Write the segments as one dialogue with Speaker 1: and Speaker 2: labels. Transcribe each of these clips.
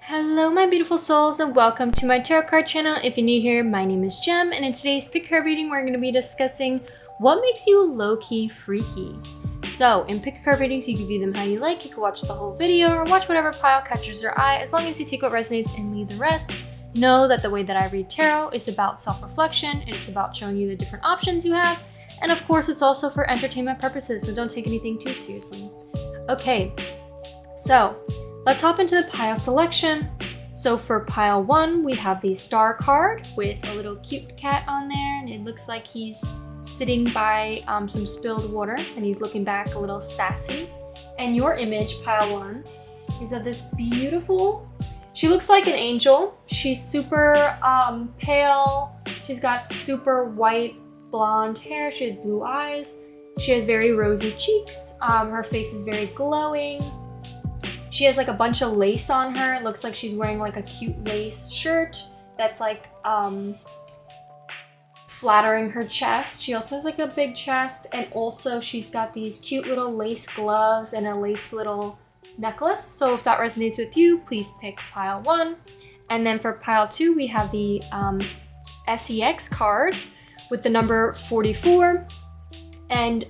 Speaker 1: Hello my beautiful souls and welcome to my tarot card channel. If you're new here, my name is Jem and in today's pick card reading we're going to be discussing what makes you low-key freaky. So in pick card readings you can view them how you like, you can watch the whole video or watch whatever pile catches your eye as long as you take what resonates and leave the rest. Know that the way that I read tarot is about self-reflection and it's about showing you the different options you have, and of course it's also for entertainment purposes, so don't take anything too seriously. Okay, so let's hop into the pile selection. So for pile 1, we have the star card with a little cute cat on there, and it looks like he's sitting by some spilled water, and he's looking back a little sassy. And your image, pile 1, is of this beautiful, she looks like an angel. She's super pale. She's got super white blonde hair. She has blue eyes. She has very rosy cheeks. Her face is very glowing. She has like a bunch of lace on her. It looks like she's wearing like a cute lace shirt that's like flattering her chest. She also has like a big chest, and also she's got these cute little lace gloves and a lace little necklace. So if that resonates with you, please pick pile 1. And then for pile 2, we have the SEX card with the number 44. And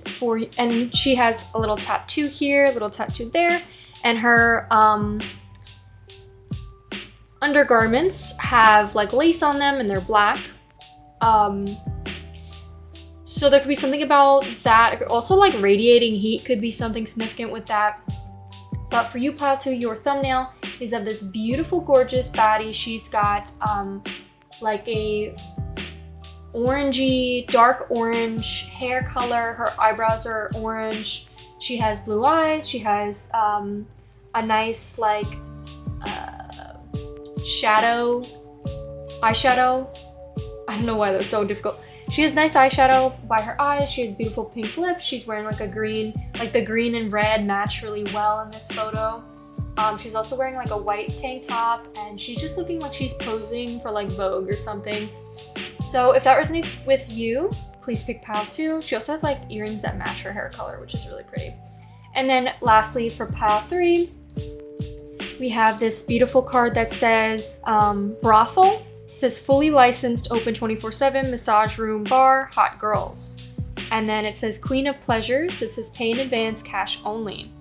Speaker 1: she has a little tattoo here, a little tattoo there. And her undergarments have like lace on them and they're black. So there could be something about that. Also like radiating heat could be something significant with that. But for you, pile 2, your thumbnail is of this beautiful, gorgeous baddie. She's got like a orangey, dark orange hair color. Her eyebrows are orange. She has blue eyes. She has a nice like eyeshadow. I don't know why that's so difficult. She has nice eyeshadow by her eyes. She has beautiful pink lips. She's wearing like a green, like the green and red match really well in this photo. She's also wearing like a white tank top, and she's just looking like she's posing for like Vogue or something. So if that resonates with you, please pick pile 2. She also has like earrings that match her hair color, which is really pretty. And then lastly for pile 3, we have this beautiful card that says brothel. It says fully licensed, open 24/7, massage room, bar, hot girls. And then it says queen of pleasures. It says pay in advance, cash only.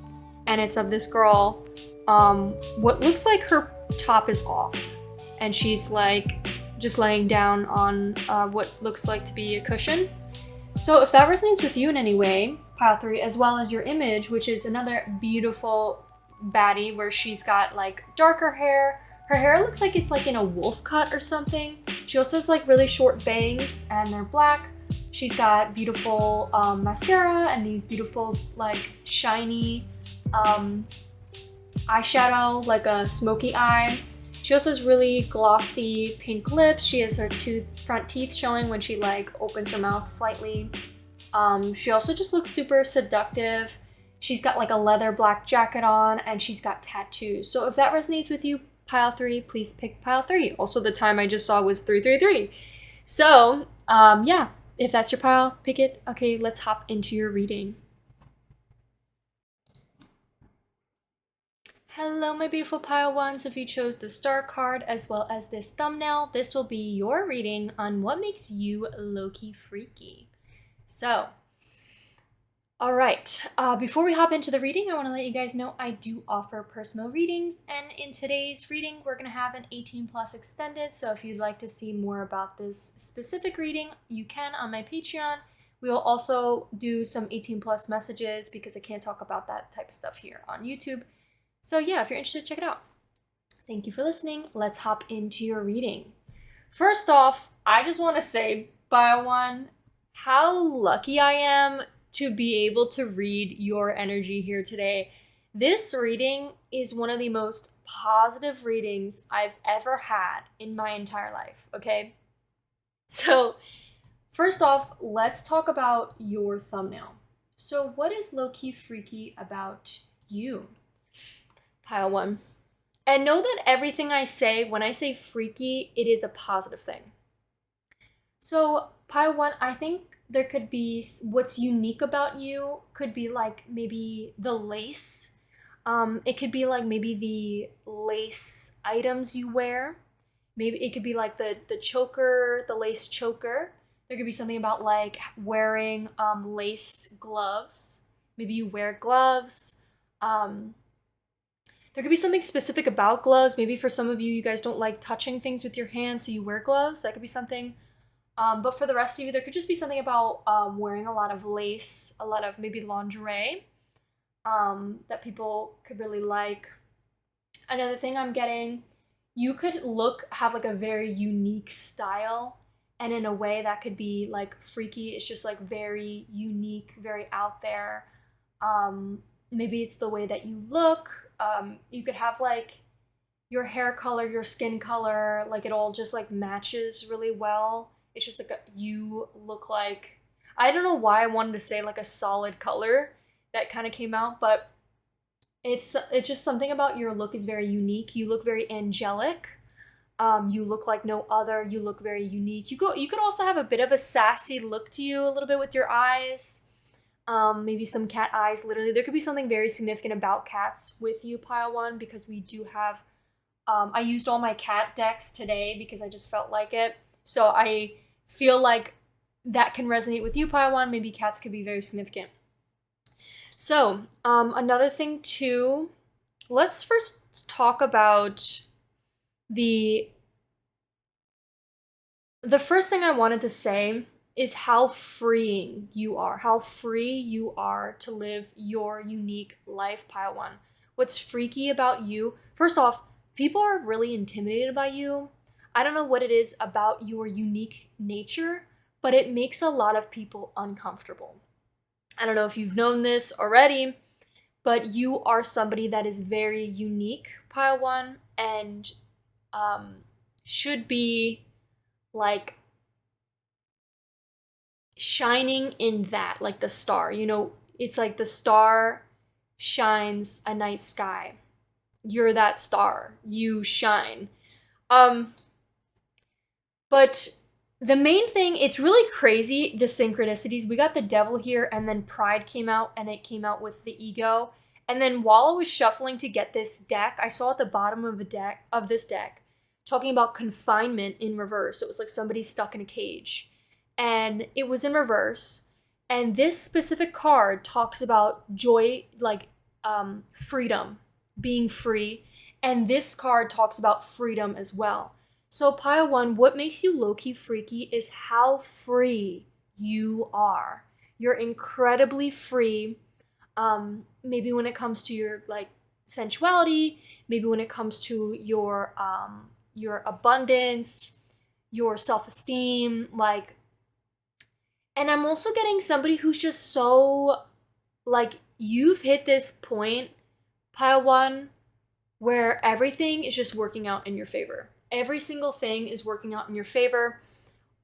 Speaker 1: And it's of this girl, what looks like her top is off. And she's like just laying down on what looks like to be a cushion. So if that resonates with you in any way, pile 3, as well as your image, which is another beautiful baddie where she's got like darker hair. Her hair looks like it's like in a wolf cut or something. She also has like really short bangs and they're black. She's got beautiful mascara and these beautiful like shiny eyeshadow, like a smoky eye. She also has really glossy pink lips. She has her front teeth showing when she like opens her mouth slightly. She also just looks super seductive. She's got like a leather black jacket on and she's got tattoos. So if that resonates with you, pile 3, please pick pile 3. Also the time I just saw was 333. So yeah, if that's your pile, pick it. Okay, let's hop into your reading. Hello my beautiful pile 1s. If you chose the star card as well as this thumbnail, this will be your reading on what makes you low-key freaky. So, all right, before we hop into the reading, I want to let you guys know I do offer personal readings, and in today's reading, we're going to have an 18 plus extended, so if you'd like to see more about this specific reading, you can on my Patreon. We will also do some 18 plus messages because I can't talk about that type of stuff here on YouTube. So yeah, if you're interested, check it out. Thank you for listening. Let's hop into your reading. First off, I just want to say, pile 1, how lucky I am to be able to read your energy here today. This reading is one of the most positive readings I've ever had in my entire life, okay? So first off, let's talk about your thumbnail. So what is low-key freaky about you? Pile 1. And know that everything I say, when I say freaky, it is a positive thing. So pile 1, I think there could be what's unique about you could be like maybe the lace It could be like maybe the lace items you wear. Maybe it could be like the choker, the lace choker. There could be something about like wearing lace gloves. Maybe you wear gloves. There could be something specific about gloves. Maybe for some of you, you guys don't like touching things with your hands, so you wear gloves. That could be something. But for the rest of you, there could just be something about wearing a lot of lace, a lot of maybe lingerie that people could really like. Another thing I'm getting, you could have like a very unique style, and in a way that could be like freaky. It's just like very unique, very out there. Maybe it's the way that you look. You could have like your hair color, your skin color, like it all just like matches really well. It's just like you look like, I don't know why I wanted to say like a solid color that kind of came out, but it's just something about your look is very unique. You look very angelic. You look like no other. You look very unique. You could also have a bit of a sassy look to you a little bit with your eyes. Maybe some cat eyes. Literally, there could be something very significant about cats with you, Pile One, because we do have. I used all my cat decks today because I just felt like it. So I feel like that can resonate with you, Pile One. Maybe cats could be very significant. So another thing too. Let's first talk about the first thing I wanted to say is how freeing you are, how free you are to live your unique life, Pile One. What's freaky about you? First off, people are really intimidated by you. I don't know what it is about your unique nature, but it makes a lot of people uncomfortable. I don't know if you've known this already, but you are somebody that is very unique, Pile One, and should be like shining in that, like the star. You know, it's like the star shines a night sky. You're that star. You shine. But the main thing, it's really crazy, the synchronicities. We got the devil here, and then Pride came out, and it came out with the ego. And then while I was shuffling to get this deck, I saw at the bottom of this deck talking about confinement in reverse. It was like somebody stuck in a cage. And it was in reverse. And this specific card talks about joy, like freedom, being free. And this card talks about freedom as well. So Pile One, what makes you low-key freaky is how free you are. You're incredibly free. Maybe when it comes to your like sensuality, maybe when it comes to your abundance, your self-esteem, like. And I'm also getting somebody who's just so, like, you've hit this point, Pile One, where everything is just working out in your favor. Every single thing is working out in your favor.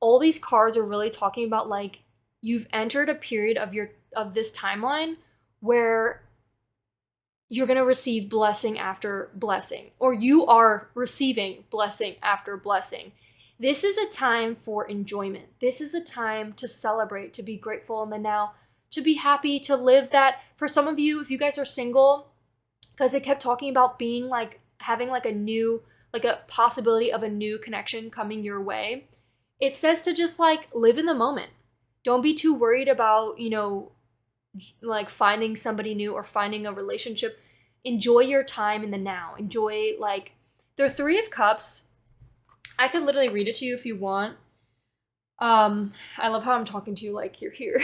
Speaker 1: All these cards are really talking about, like, you've entered a period of this timeline where you're going to receive blessing after blessing, or you are receiving blessing after blessing. This is a time for enjoyment. This is a time to celebrate, to be grateful in the now, to be happy, to live that. For some of you, if you guys are single, because it kept talking about being like, having like a possibility of a new connection coming your way. It says to just like live in the moment. Don't be too worried about, like finding somebody new or finding a relationship. Enjoy your time in the now. Enjoy like, the Three of Cups. I could literally read it to you if you want. I love how I'm talking to you like you're here.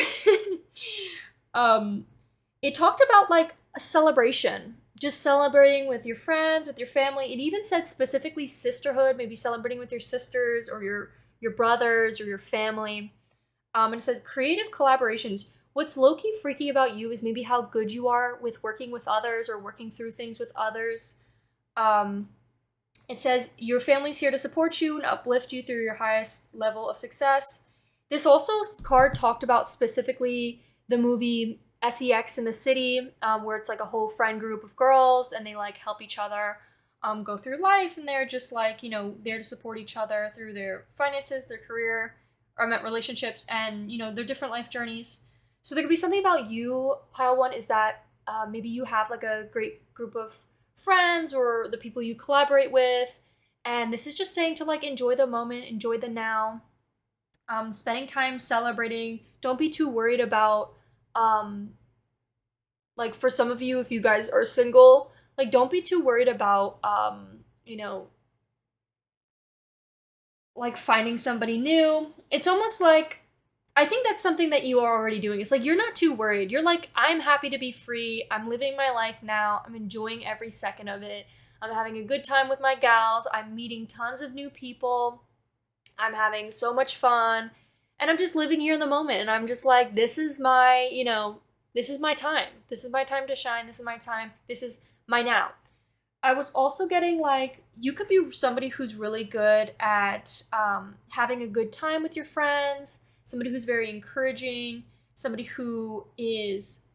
Speaker 1: It talked about like a celebration, just celebrating with your friends, with your family. It even said specifically sisterhood, maybe celebrating with your sisters or your brothers or your family. And it says creative collaborations. What's low-key freaky about you is maybe how good you are with working with others or working through things with others. It says, your family's here to support you and uplift you through your highest level of success. This also card talked about specifically the movie SEX in the City, where it's like a whole friend group of girls and they like help each other go through life. And they're just like, there to support each other through their finances, their career, or relationships, and, their different life journeys. So there could be something about you, Pile One, is that maybe you have like a great group of friends or the people you collaborate with. And this is just saying to like enjoy the moment, enjoy the now, spending time celebrating. Don't be too worried about, like for some of you, if you guys are single, like don't be too worried about, you know, like finding somebody new. It's almost like, I think that's something that you are already doing. It's like you're not too worried. You're like, I'm happy to be free. I'm living my life now. I'm enjoying every second of it. I'm having a good time with my gals. I'm meeting tons of new people. I'm having so much fun. And I'm just living here in the moment. And I'm just like, this is my, this is my time. This is my time to shine. This is my time. This is my now. I was also getting like, you could be somebody who's really good at having a good time with your friends, somebody who's very encouraging, somebody who is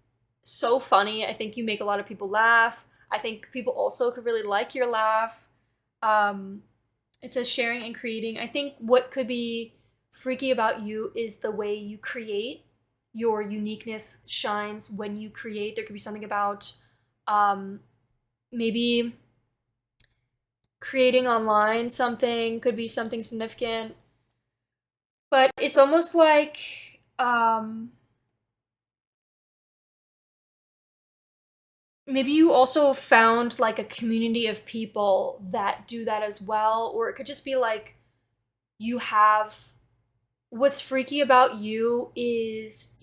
Speaker 1: so funny. I think you make a lot of people laugh. I think people also could really like your laugh. It says sharing and creating. I think what could be freaky about you is the way you create. Your uniqueness shines when you create. There could be something about maybe creating online something, could be something significant. But it's almost like maybe you also found like a community of people that do that as well. Or it could just be like you have, what's freaky about you is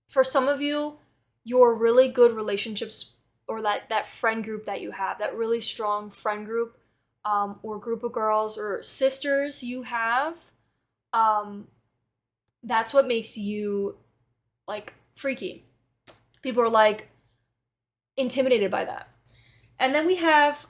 Speaker 1: for some of you, your really good relationships or that friend group that you have, that really strong friend group, or group of girls or sisters you have, that's what makes you like freaky. People are like intimidated by that. And then we have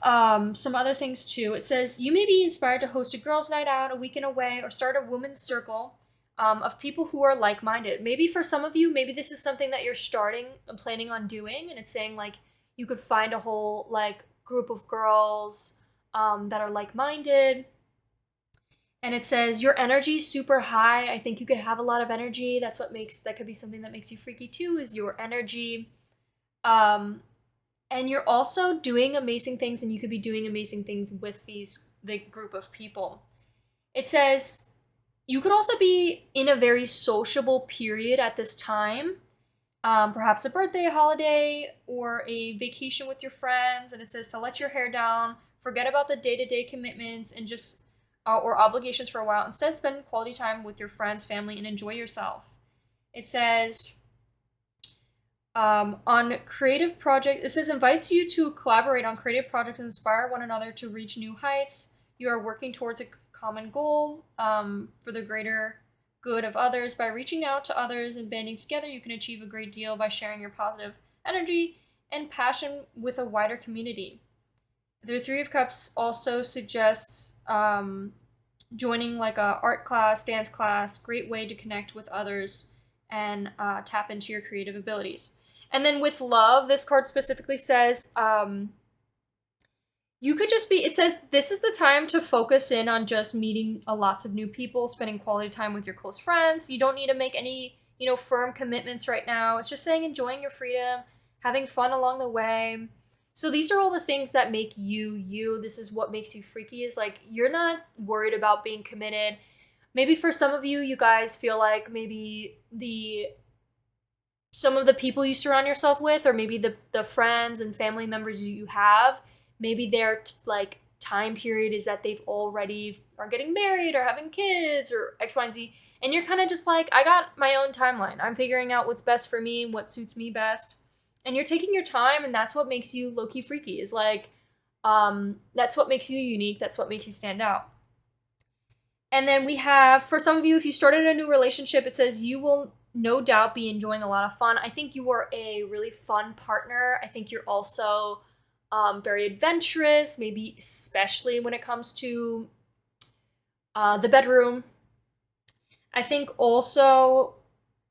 Speaker 1: some other things too. It says you may be inspired to host a girls' night out, a weekend away, or start a women's circle of people who are like-minded. Maybe for some of you, maybe this is something that you're starting and planning on doing, and it's saying like you could find a whole like group of girls that are like-minded. And it says your energy's super high. I think you could have a lot of energy. That could be something that makes you freaky too, is your energy. And you're also doing amazing things, and you could be doing amazing things with the group of people. It says you could also be in a very sociable period at this time. Perhaps a birthday, a holiday, or a vacation with your friends. And it says to let your hair down, forget about the day-to-day commitments and just or obligations for a while. Instead, spend quality time with your friends, family, and enjoy yourself. It says on creative project, it says invites you to collaborate on creative projects and inspire one another to reach new heights. You are working towards a common goal for the greater good of others. By reaching out to others and banding together, you can achieve a great deal by sharing your positive energy and passion with a wider community. The Three of Cups also suggests joining like a art class, dance class, great way to connect with others and tap into your creative abilities. And then with love, this card specifically says you could just be, it says this is the time to focus in on just meeting lots of new people, spending quality time with your close friends. You don't need to make any, firm commitments right now. It's just saying enjoying your freedom, having fun along the way. So these are all the things that make you you. This is what makes you freaky, is like you're not worried about being committed. Maybe for some of you, you guys feel like maybe some of the people you surround yourself with, or maybe the friends and family members you have, maybe their like time period is that they've already are getting married or having kids or X, Y, and Z. And you're kind of just like, I got my own timeline. I'm figuring out what's best for me, what suits me best. And you're taking your time, and that's what makes you low-key freaky, is like, that's what makes you unique. That's what makes you stand out. And then we have, for some of you, if you started a new relationship, it says you will no doubt be enjoying a lot of fun. I think you are a really fun partner. I think you're also very adventurous, maybe especially when it comes to the bedroom. I think also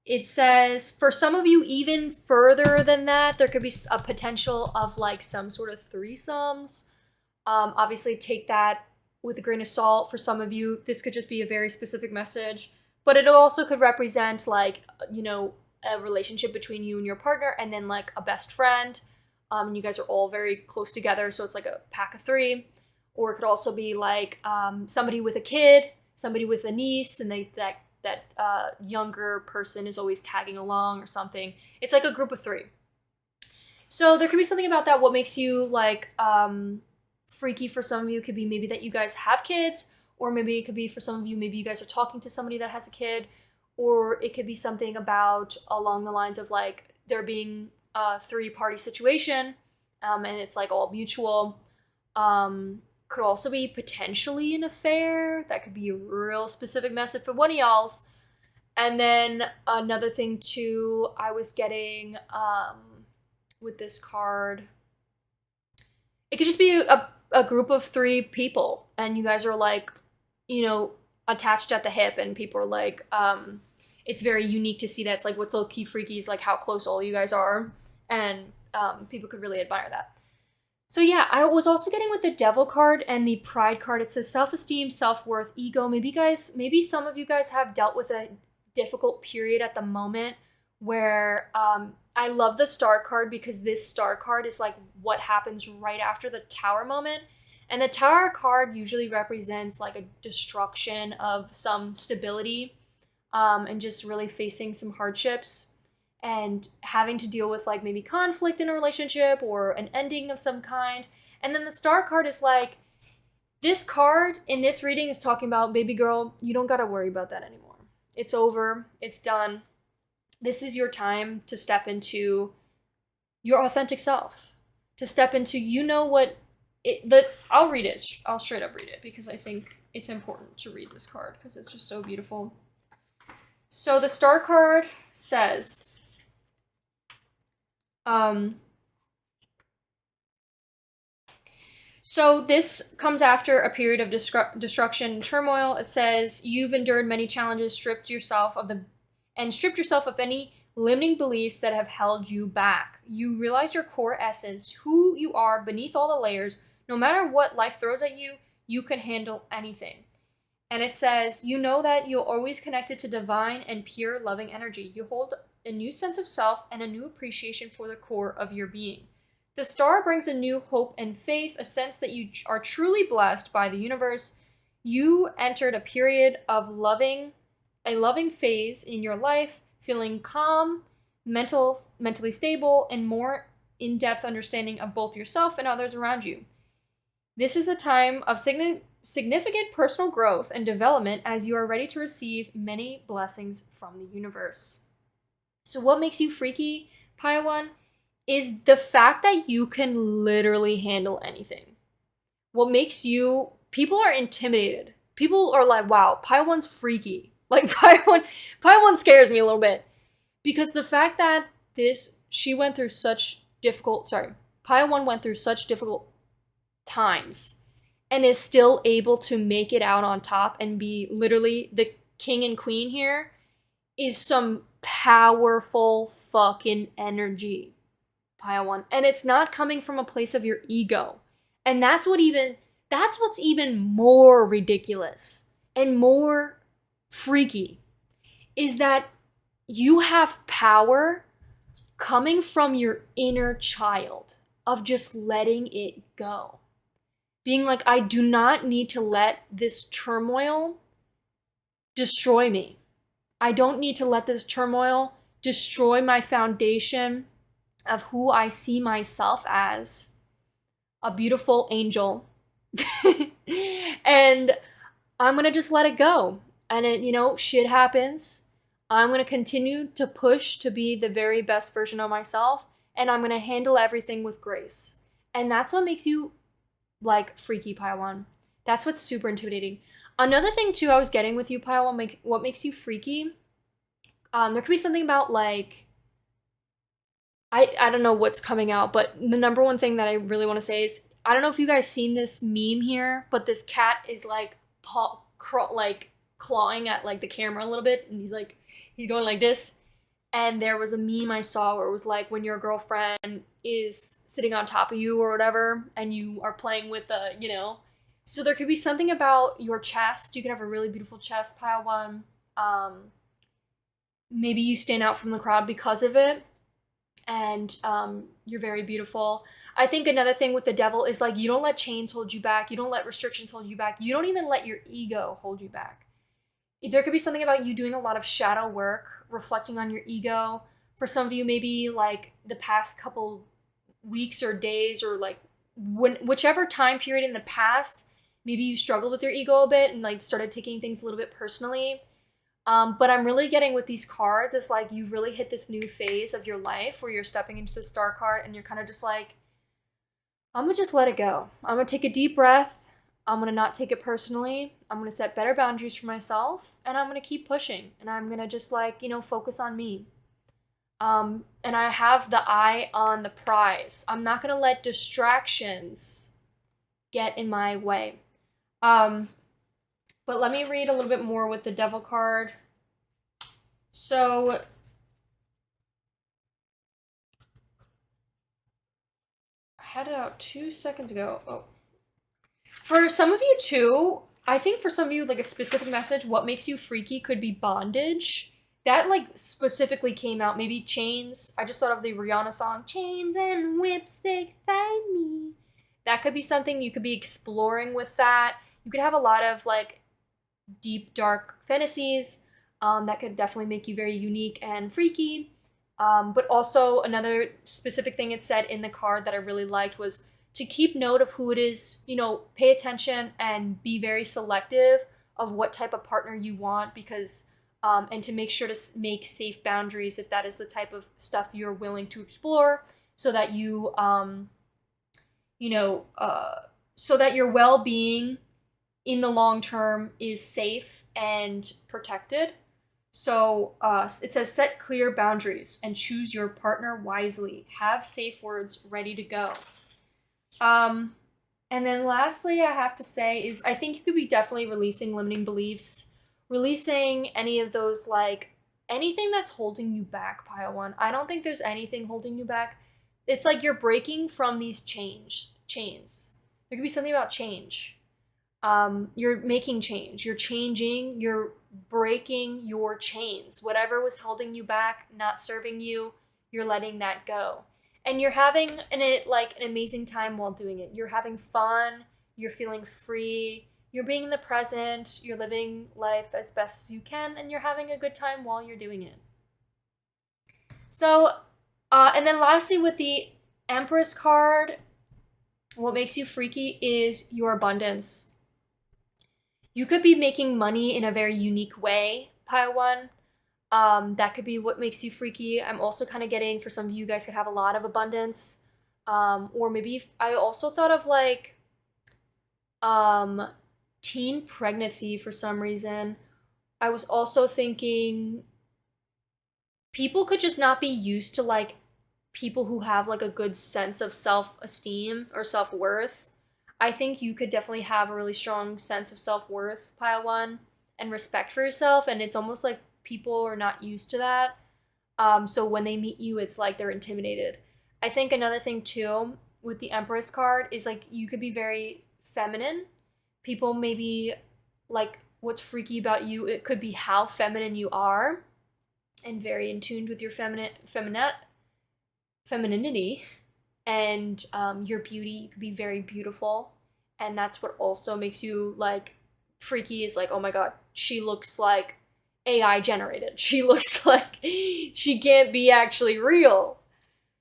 Speaker 1: it says for some of you even further than that, there could be a potential of like some sort of threesomes. Obviously take that with a grain of salt. For some of you, this could just be a very specific message, but it also could represent like, a relationship between you and your partner, and then like a best friend. And you guys are all very close together, so it's like a pack of three. Or it could also be like somebody with a kid, somebody with a niece, and that younger person is always tagging along or something. It's like a group of three. So there could be something about that. What makes you like freaky for some of you could be maybe that you guys have kids, or maybe it could be for some of you, maybe you guys are talking to somebody that has a kid, or it could be something about along the lines of like there being a three-party situation, and it's like all mutual. Could also be potentially an affair. That could be a real specific message for one of y'all's. And then another thing too, I was getting with this card, it could just be a group of three people, and you guys are like, you know, attached at the hip, and people are like, it's very unique to see that. It's like what's low-key freaky is like how close all you guys are, and people could really admire that. So yeah, I was also getting with the Devil card and the Pride card. It says self-esteem, self-worth, ego. Maybe some of you guys have dealt with a difficult period at the moment where I love the Star card because this Star card is like what happens right after the Tower moment. And the Tower card usually represents like a destruction of some stability and just really facing some hardships and having to deal with like maybe conflict in a relationship or an ending of some kind. And then the Star card is like, this card in this reading is talking about, baby girl, you don't gotta worry about that anymore. It's over. It's done. This is your time to step into your authentic self. To step into, you know what, I'll read it. I'll straight up read it because I think it's important to read this card because it's just so beautiful. So the Star card says, so this comes after a period of destruction and turmoil. It says, you've endured many challenges, stripped yourself of any limiting beliefs that have held you back. You realize your core essence, who you are beneath all the layers. No matter what life throws at you, you can handle anything. And it says, you know that you're always connected to divine and pure loving energy. You hold a new sense of self and a new appreciation for the core of your being. The Star brings a new hope and faith, a sense that you are truly blessed by the universe. You entered a period of a loving phase in your life, feeling calm, mentally stable, and more in-depth understanding of both yourself and others around you. This is a time of significant personal growth and development as you are ready to receive many blessings from the universe. So what makes you freaky, Padawan, is the fact that you can literally handle anything. What makes you, people are intimidated. People are like, wow, Padawan's freaky. Like Padawan scares me a little bit. Because the fact that Padawan went through such difficult times and is still able to make it out on top and be literally the king and queen here is some powerful fucking energy, Padawan. And it's not coming from a place of your ego. And that's what's even more ridiculous and more freaky, is that you have power coming from your inner child of just letting it go. Being like, I do not need to let this turmoil destroy me. I don't need to let this turmoil destroy my foundation of who I see myself as, a beautiful angel. And I'm going to just let it go. And it, shit happens. I'm going to continue to push to be the very best version of myself. And I'm going to handle everything with grace. And that's what makes you like freaky, Padawan. That's what's super intimidating. Another thing too I was getting with you, Padawan, what makes you freaky, there could be something about like, I don't know what's coming out, but the number one thing that I really want to say is, I don't know if you guys seen this meme here, but this cat is like clawing at like the camera a little bit, and he's going like this. And there was a meme I saw where it was like when your girlfriend is sitting on top of you or whatever, and you are playing with so there could be something about your chest. You could have a really beautiful chest, Padawan. maybe you stand out from the crowd because of it, and you're very beautiful. I think another thing with the devil is like you don't let chains hold you back. You don't let restrictions hold you back. You don't even let your ego hold you back. There could be something about you doing a lot of shadow work, reflecting on your ego. For some of you, maybe like the past couple weeks or days, or like whichever time period in the past, maybe you struggled with your ego a bit and like started taking things a little bit personally. But I'm really getting with these cards, it's like you've really hit this new phase of your life where you're stepping into the Star card and you're kind of just like, I'm gonna just let it go. I'm gonna take a deep breath. I'm gonna not take it personally. I'm gonna set better boundaries for myself, and I'm gonna keep pushing. And I'm gonna just like, focus on me. And I have the eye on the prize. I'm not gonna let distractions get in my way. But let me read a little bit more with the Devil card. So I had it out 2 seconds ago. Oh. For some of you too, I think for some of you, like a specific message, what makes you freaky could be bondage. That like specifically came out, maybe chains. I just thought of the Rihanna song, chains and whips excite me. That could be something you could be exploring with that. You could have a lot of like deep, dark fantasies that could definitely make you very unique and freaky. But also another specific thing it said in the card that I really liked was to keep note of who it is, pay attention and be very selective of what type of partner you want, because and to make sure to make safe boundaries if that is the type of stuff you're willing to explore, so that you so that your well-being in the long term is safe and protected. So it says set clear boundaries and choose your partner wisely. Have safe words ready to go. And then lastly, I have to say is I think you could be definitely releasing limiting beliefs, releasing any of those, like anything that's holding you back, Pile 1. I don't think there's anything holding you back. It's like you're breaking from these chains. There could be something about change. You're making change. You're changing. You're breaking your chains. Whatever was holding you back, not serving you, you're letting that go. And you're having an amazing time while doing it. You're having fun. You're feeling free. You're being in the present. You're living life as best as you can, and you're having a good time while you're doing it. So, and then lastly, with the Empress card, what makes you freaky is your abundance. You could be making money in a very unique way, Pile 1. That could be what makes you freaky. I'm also kind of getting, for some of you guys could have a lot of abundance. Or maybe I also thought of like teen pregnancy for some reason. I was also thinking people could just not be used to like people who have like a good sense of self-esteem or self-worth. I think you could definitely have a really strong sense of self-worth, Pile 1, and respect for yourself, and it's almost like people are not used to that. So when they meet you, it's like they're intimidated. I think another thing too with the Empress card is like you could be very feminine. People maybe like what's freaky about you, it could be how feminine you are and very in tune with your femininity and your beauty. You could be very beautiful, and that's what also makes you like freaky, is like, oh my god, she looks like AI generated. She looks like she can't be actually real.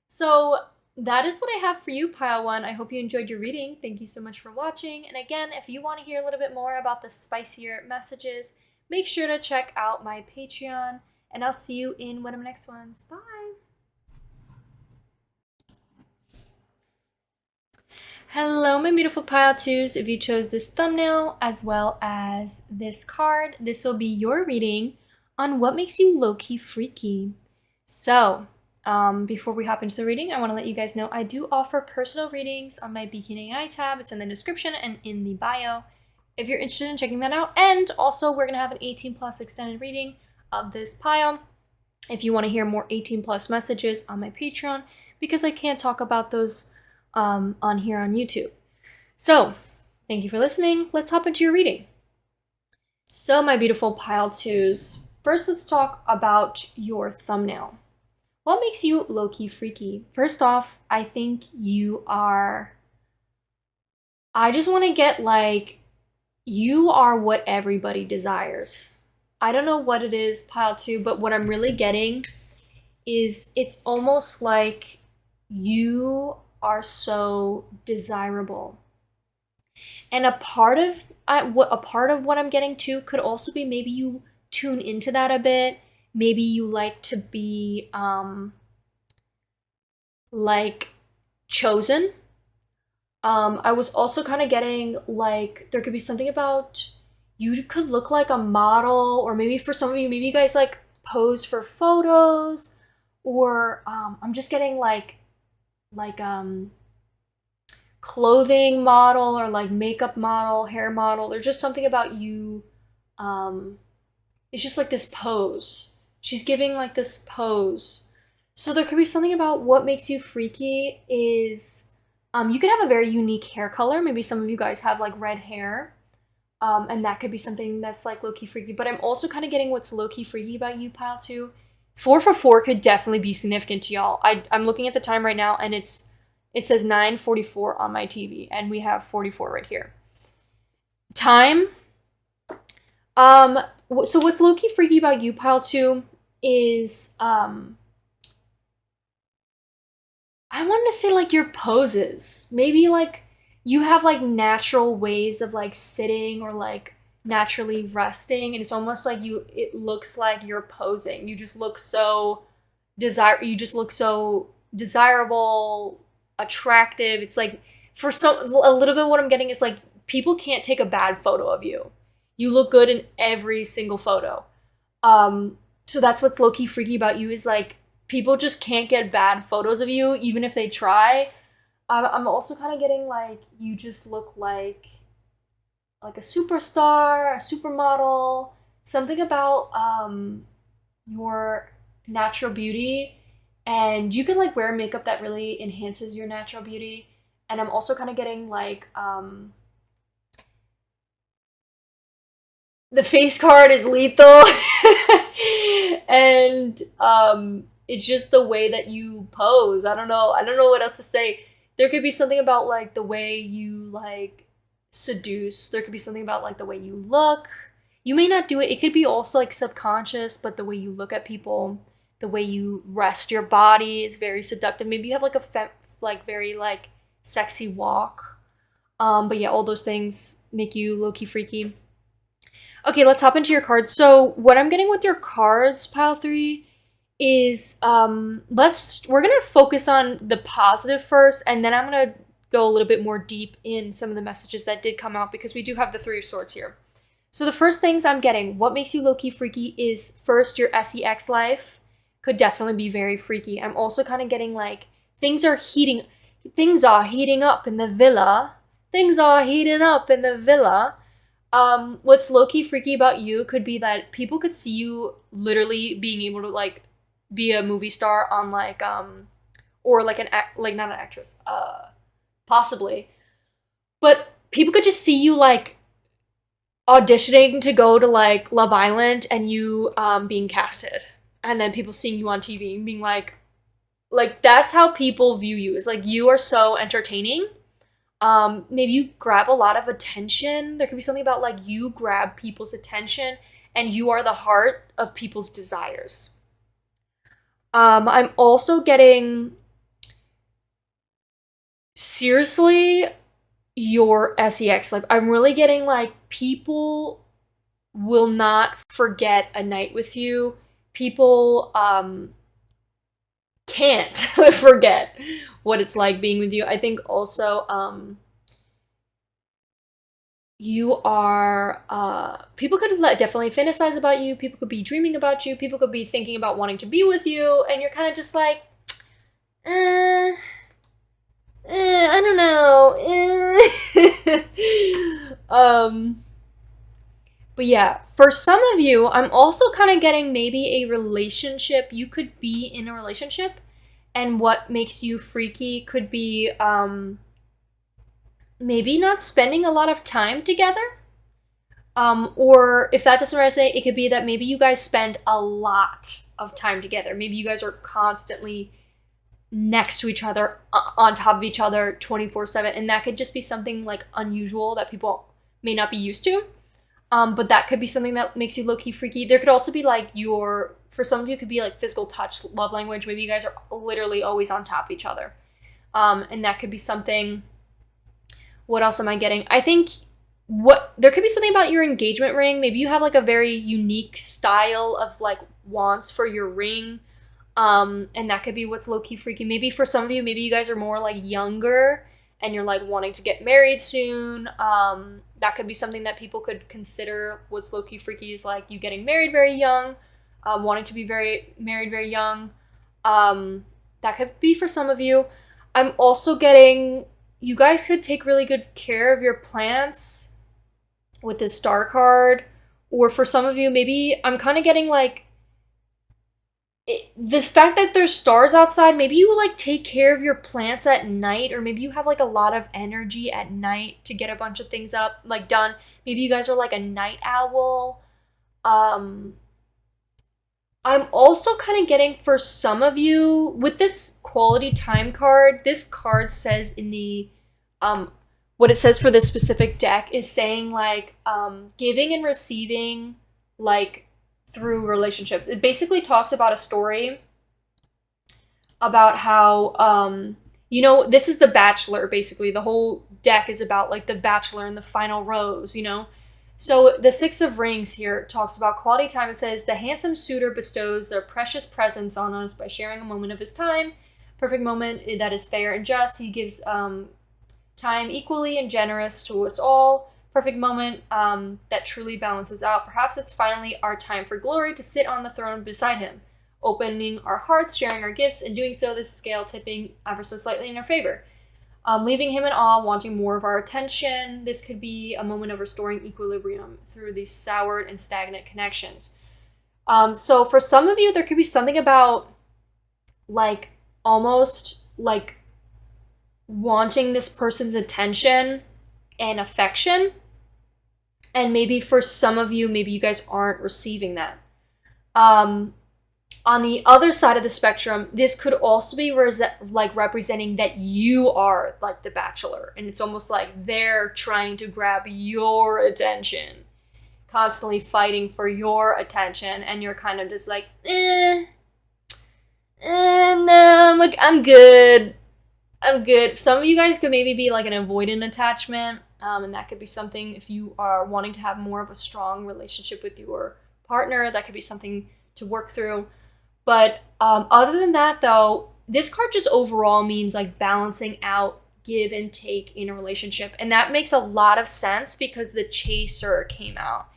Speaker 1: So that is what I have for you, Pile 1. I hope you enjoyed your reading. Thank you so much for watching. And again, if you want to hear a little bit more about the spicier messages, make sure to check out my Patreon, and I'll see you in one of my next ones. Bye! Hello, my beautiful Pile 2s. If you chose this thumbnail as well as this card, this will be your reading on what makes you low-key freaky. So, before we hop into the reading, I want to let you guys know I do offer personal readings on my Beacon AI tab. It's in the description and in the bio if you're interested in checking that out. And also, we're going to have an 18+ extended reading of this pile if you want to hear more 18+ messages on my Patreon, because I can't talk about those on here on YouTube. So, thank you for listening. Let's hop into your reading. So, my beautiful Pile 2s, first let's talk about your thumbnail. What makes you low-key freaky? First off, I think you are, I just want to get like, you are what everybody desires. I don't know what it is, pile two, but what I'm really getting is it's almost like you are so desirable. And a part of what I'm getting to could also be maybe you tune into that a bit. Maybe you like to be like chosen. I was also kind of getting like there could be something about you could look like a model, or maybe for some of you, maybe you guys like pose for photos, or I'm just getting like clothing model or like makeup model, hair model. There's just something about you. It's just like this pose. She's giving like this pose. So there could be something about what makes you freaky is you could have a very unique hair color. Maybe some of you guys have like red hair. And that could be something that's like low-key freaky. But I'm also kind of getting what's low-key freaky about you, pile two. 4 for 4 could definitely be significant to y'all. I'm looking at the time right now, and it says 9:44 on my TV, and we have 44 right here. Time. So what's low-key freaky about you, pile two, is I wanted to say like your poses. Maybe like you have like natural ways of like sitting or like naturally resting, and it's almost like it looks like you're posing. You just look so desirable, attractive. It's like a little bit what I'm getting is like people can't take a bad photo of you. You look good in every single photo. So that's what's low-key freaky about you is like people just can't get bad photos of you even if they try. I'm also kind of getting like you just look like a superstar, a supermodel, something about your natural beauty, and you can like wear makeup that really enhances your natural beauty. And I'm also kind of getting like the face card is lethal. And it's just the way that you pose. I don't know what else to say. There could be something about like the way you like seduce. There could be something about like the way you look. You may not do it. It could be also like subconscious, but the way you look at people, the way you rest your body is very seductive. Maybe you have like a very like sexy walk. But yeah, all those things make you low-key freaky. Okay, let's hop into your cards. So what I'm getting with your cards, pile three, is we're gonna focus on the positive first, and then I'm gonna go a little bit more deep in some of the messages that did come out, because we do have the 3 of Swords here. So the first things I'm getting, what makes you low-key freaky is first your sex life could definitely be very freaky. I'm also kind of getting like things are heating up in the villa. Things are heating up in the villa. What's low-key freaky about you could be that people could see you literally being able to like be a movie star on like or like not an actress, possibly, but people could just see you like auditioning to go to like Love Island and you being casted, and then people seeing you on TV and being like that's how people view you. It's like you are so entertaining. Maybe you grab a lot of attention. There could be something about like you grab people's attention and you are the heart of people's desires. I'm also getting seriously your sex life. I'm really getting like people will not forget a night with you. People can't forget what it's like being with you. I think also you are people could definitely fantasize about you. People could be dreaming about you. People could be thinking about wanting to be with you, and you're kind of just like I don't know. But yeah, for some of you, I'm also kind of getting maybe a relationship. You could be in a relationship, and what makes you freaky could be maybe not spending a lot of time together. Or if that doesn't resonate, it could be that maybe you guys spend a lot of time together. Maybe you guys are constantly next to each other, on top of each other 24/7. And that could just be something like unusual that people may not be used to. But that could be something that makes you low-key freaky. There could also be like for some of you, it could be like physical touch, love language. Maybe you guys are literally always on top of each other. And that could be something. What else am I getting? I think there could be something about your engagement ring. Maybe you have like a very unique style of like wants for your ring. And that could be what's low-key freaky. Maybe for some of you, maybe you guys are more like younger and you're like wanting to get married soon. That could be something that people could consider what's low-key freaky is like you getting married very young, wanting to be married very young. That could be for some of you. I'm also getting, you guys could take really good care of your plants with this star card. Or for some of you, maybe I'm kind of getting like, the fact that there's stars outside, maybe you like take care of your plants at night, or maybe you have like a lot of energy at night to get a bunch of things up, like done. Maybe you guys are like a night owl. I'm also kind of getting for some of you with this quality time card, this card says in the, what it says for this specific deck is saying like, giving and receiving, like, through relationships. It basically talks about a story about how, this is The Bachelor, basically. The whole deck is about, like, The Bachelor and the final rose, So the Six of Rings here talks about quality time. It says, the handsome suitor bestows their precious presence on us by sharing a moment of his time. Perfect moment that is fair and just. He gives time equally and generous to us all. Perfect moment that truly balances out. Perhaps it's finally our time for glory to sit on the throne beside him, opening our hearts, sharing our gifts, and doing so, this scale tipping ever so slightly in our favor. Leaving him in awe, wanting more of our attention. This could be a moment of restoring equilibrium through these soured and stagnant connections. So for some of you, there could be something about like almost like wanting this person's attention and affection. And maybe for some of you, maybe you guys aren't receiving that. On the other side of the spectrum, this could also be representing that you are like the bachelor. And it's almost like they're trying to grab your attention, constantly fighting for your attention. And you're kind of just like, no, like, I'm good. Some of you guys could maybe be like an avoidant attachment. And that could be something, if you are wanting to have more of a strong relationship with your partner, that could be something to work through. But other than that, though, this card just overall means like balancing out give and take in a relationship. And that makes a lot of sense because the Chaser came out.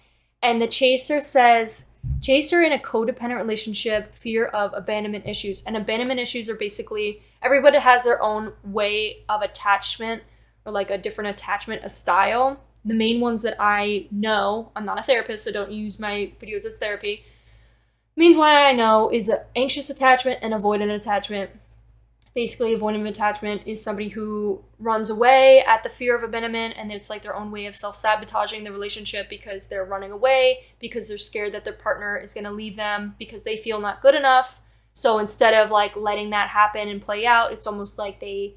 Speaker 1: And the Chaser says, Chaser in a codependent relationship, fear of abandonment issues. And abandonment issues are basically, everybody has their own way of attachment, or like a different attachment, a style. The main ones that I know, I'm not a therapist, so don't use my videos as therapy. Means what I know is an anxious attachment and avoidant attachment. Basically, avoidant attachment is somebody who runs away at the fear of abandonment, and it's like their own way of self-sabotaging the relationship because they're running away, because they're scared that their partner is going to leave them, because they feel not good enough. So instead of like letting that happen and play out, it's almost like they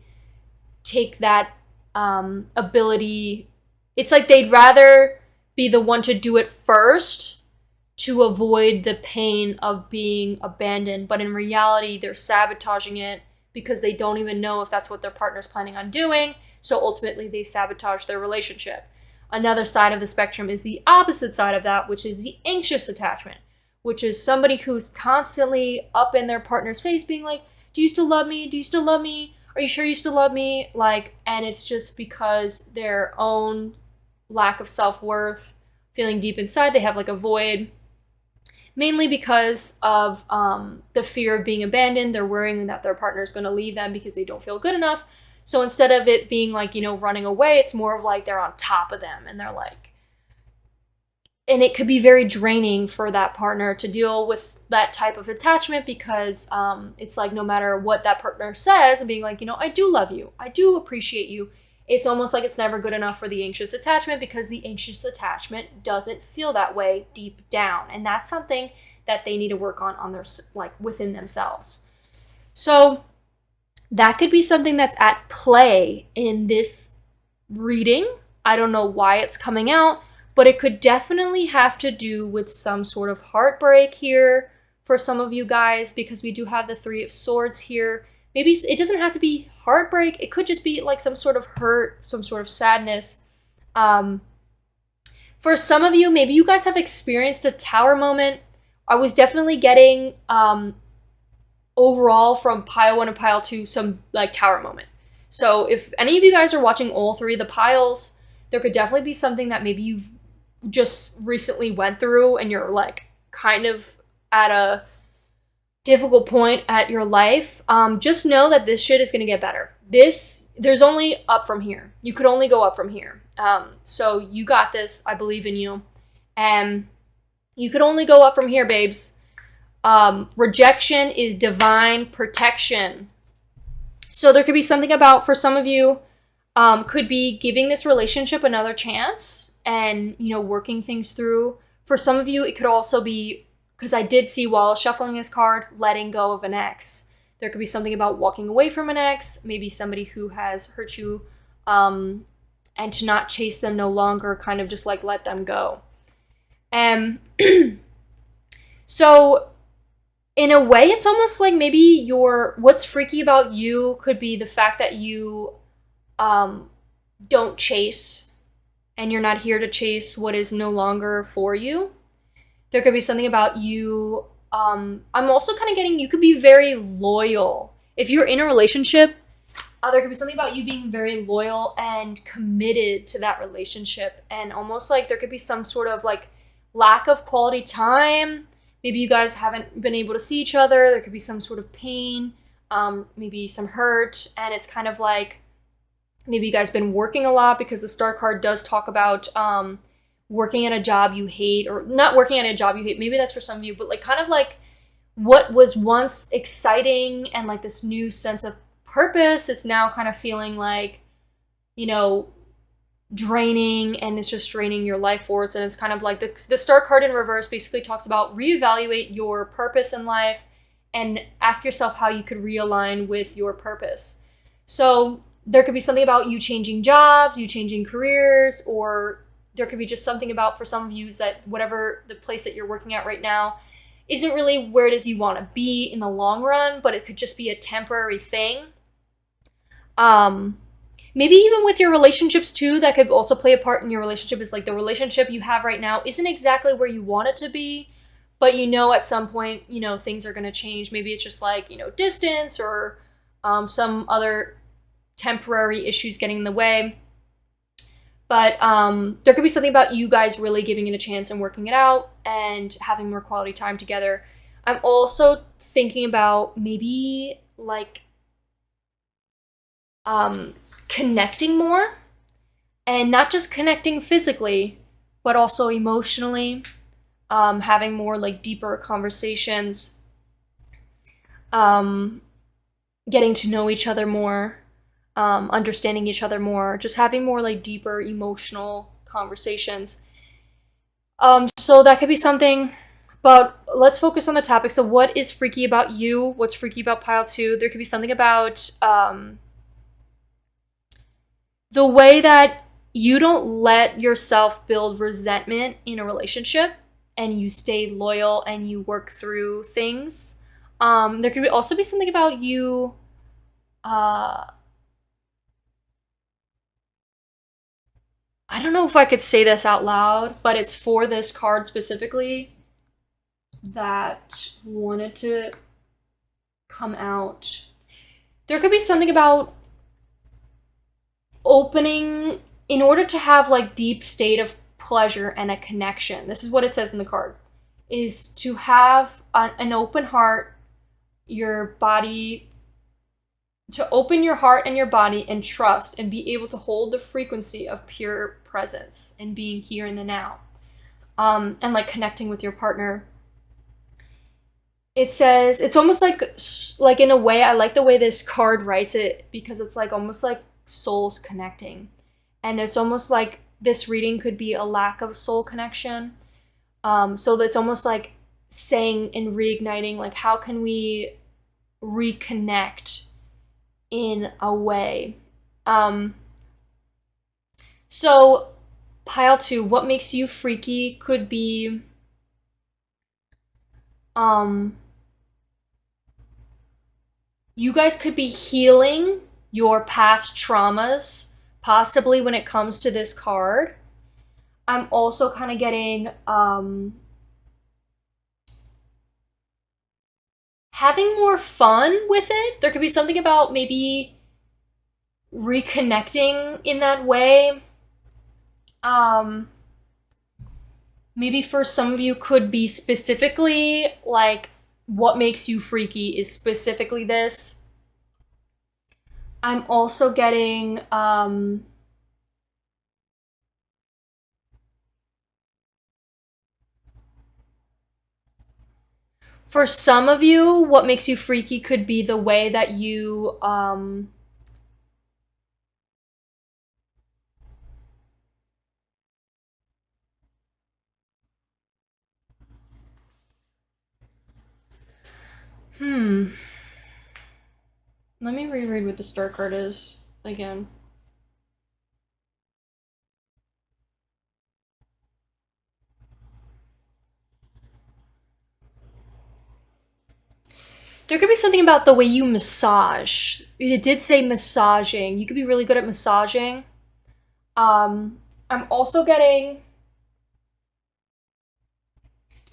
Speaker 1: take that ability. It's like they'd rather be the one to do it first to avoid the pain of being abandoned. But in reality, they're sabotaging it because they don't even know if that's what their partner's planning on doing. So ultimately, they sabotage their relationship. Another side of the spectrum is the opposite side of that, which is the anxious attachment, which is somebody who's constantly up in their partner's face being like, do you still love me? Do you still love me? Are you sure you still love me? Like, and it's just because their own lack of self-worth, feeling deep inside, they have like a void, mainly because of the fear of being abandoned. They're worrying that their partner is going to leave them because they don't feel good enough. So instead of it being like, running away, it's more of like they're on top of them and they're like, and it could be very draining for that partner to deal with that type of attachment because it's like no matter what that partner says and being like, I do love you, I do appreciate you, It's almost like it's never good enough for the anxious attachment because the anxious attachment doesn't feel that way deep down. And that's something that they need to work on their, like, within themselves. So that could be something that's at play in this reading. I don't know why it's coming out, but it could definitely have to do with some sort of heartbreak here for some of you guys, because we do have the Three of Swords here. Maybe it doesn't have to be heartbreak. It could just be like some sort of hurt, some sort of sadness. For some of you, maybe you guys have experienced a tower moment. I was definitely getting overall from pile 1 and pile 2 some like tower moment. So if any of you guys are watching all three of the piles, there could definitely be something that maybe you've just recently went through and you're like kind of at a difficult point at your life. Just know that this shit is going to get better. There's only up from here. You could only go up from here. So you got this. I believe in you. And you could only go up from here, babes. Rejection is divine protection. So there could be something about, for some of you, could be giving this relationship another chance and, you know, working things through. For some of you, it could also be, because I did see while shuffling this card, letting go of an ex. There could be something about walking away from an ex, maybe somebody who has hurt you, and to not chase them no longer, kind of just like let them go. So in a way, it's almost like maybe what's freaky about you could be the fact that you don't chase, and you're not here to chase what is no longer for you. There could be something about you. I'm also kind of getting, you could be very loyal. If you're in a relationship, there could be something about you being very loyal and committed to that relationship. And almost like there could be some sort of like lack of quality time. Maybe you guys haven't been able to see each other. There could be some sort of pain, maybe some hurt. And it's kind of like, maybe you guys been working a lot, because the Star card does talk about working at a job you hate, or not working at a job you hate. Maybe that's for some of you, but like kind of like what was once exciting and like this new sense of purpose, it's now kind of feeling like, you know, draining, and it's just draining your life force. And it's kind of like the Star card in reverse basically talks about reevaluate your purpose in life and ask yourself how you could realign with your purpose. So there could be something about you changing jobs, you changing careers, or there could be just something about, for some of you, is that whatever the place that you're working at right now isn't really where it is you want to be in the long run, but it could just be a temporary thing. Maybe even with your relationships too, that could also play a part in your relationship, is like the relationship you have right now isn't exactly where you want it to be, but you know at some point, you know, things are going to change. Maybe it's just like, you know, distance or some other temporary issues getting in the way. But there could be something about you guys really giving it a chance and working it out and having more quality time together. I'm also thinking about maybe like connecting more, and not just connecting physically, but also emotionally, having more like deeper conversations, getting to know each other more, understanding each other more, just having more like deeper emotional conversations. So that could be something, but let's focus on the topic. So what is freaky about you? What's freaky about pile 2? There could be something about the way that you don't let yourself build resentment in a relationship, and you stay loyal and you work through things. There could also be something about you I don't know if I could say this out loud, but it's for this card specifically that wanted to come out. There could be something about opening, in order to have like deep state of pleasure and a connection. This is what it says in the card, is to have an open heart, your body, to open your heart and your body and trust and be able to hold the frequency of pure presence and being here in the now, and like connecting with your partner. It says, it's almost like in a way, I like the way this card writes it, because it's like almost like souls connecting. And it's almost like this reading could be a lack of soul connection. So that's almost like saying and reigniting, like, how can we reconnect in a way? So pile 2, what makes you freaky could be you guys could be healing your past traumas, possibly when it comes to this card. I'm also kind of getting having more fun with it. There could be something about maybe reconnecting in that way. Maybe for some of you could be specifically like what makes you freaky is specifically this. I'm also getting for some of you, what makes you freaky could be the way that you let me reread what the star card is again. There could be something about the way you massage. It did say massaging. You could be really good at massaging. I'm also getting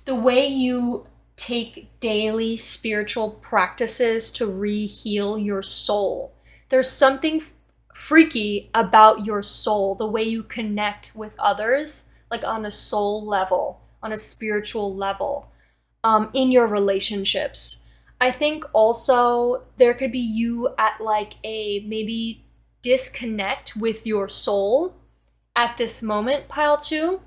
Speaker 1: the way you take daily spiritual practices to re-heal your soul. There's something freaky about your soul, the way you connect with others, like on a soul level, on a spiritual level, in your relationships. I think also there could be you at like a maybe disconnect with your soul at this moment, pile 2,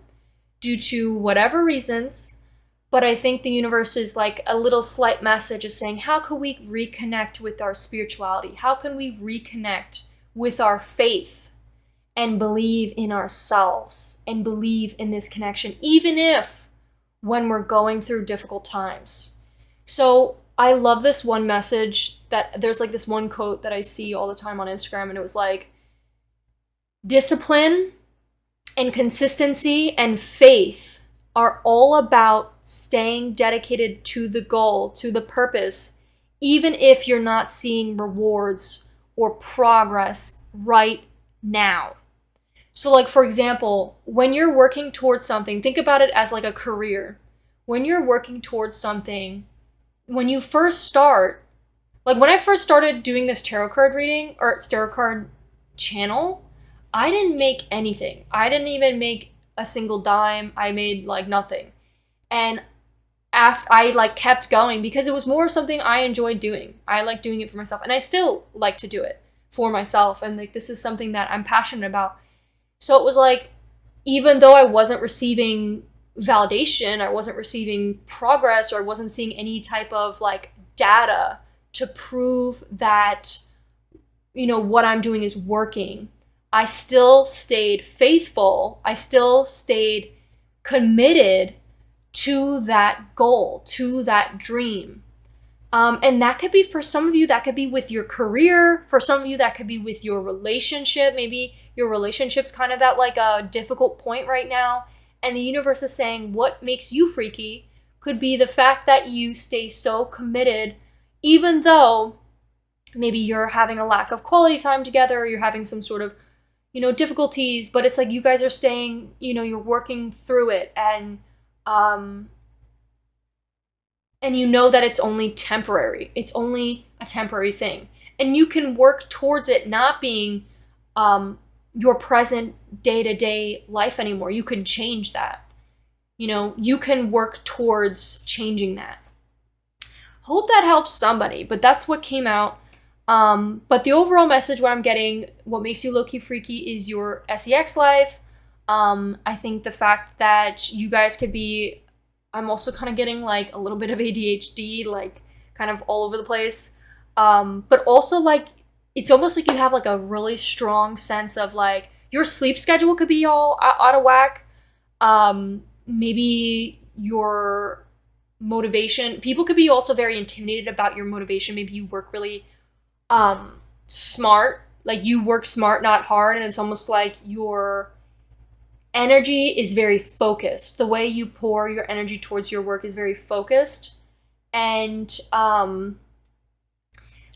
Speaker 1: due to whatever reasons. But I think the universe is like a little slight message is saying, how can we reconnect with our spirituality? How can we reconnect with our faith and believe in ourselves and believe in this connection, even if when we're going through difficult times? So I love this one message that there's like this one quote that I see all the time on Instagram, and it was like, discipline and consistency and faith are all about staying dedicated to the goal, to the purpose, even if you're not seeing rewards or progress right now. So like, for example, when you're working towards something, think about it as like a career. When you're working towards something, when you first start, like when I first started doing this tarot card reading or tarot card channel, I didn't make anything. I didn't even make a single dime. I made like nothing. And after I like kept going because it was more something I enjoyed doing. I like doing it for myself, and I still like to do it for myself. And like, this is something that I'm passionate about. So it was like, even though I wasn't receiving validation, I wasn't receiving progress, or I wasn't seeing any type of like data to prove that, you know, what I'm doing is working, I still stayed faithful. I still stayed committed to that goal, to that dream. And that could be, for some of you, that could be with your career. For some of you, that could be with your relationship. Maybe your relationship's kind of at like a difficult point right now. And the universe is saying what makes you freaky could be the fact that you stay so committed, even though maybe you're having a lack of quality time together, or you're having some sort of, you know, difficulties, but it's like you guys are staying, you know, you're working through it, and you know that it's only temporary. It's only a temporary thing. And you can work towards it not being your present day-to-day life anymore. You can change that. You know, you can work towards changing that. Hope that helps somebody, but that's what came out. But the overall message, what I'm getting, what makes you low-key freaky is your sex life. I think the fact that you guys could be, I'm also kind of getting like a little bit of ADHD, like kind of all over the place. But also like it's almost like you have like a really strong sense of like your sleep schedule could be all out of whack. Maybe your motivation, people could be also very intimidated about your motivation. Maybe you work really smart, like you work smart, not hard, and it's almost like your energy is very focused. The way you pour your energy towards your work is very focused. And I'm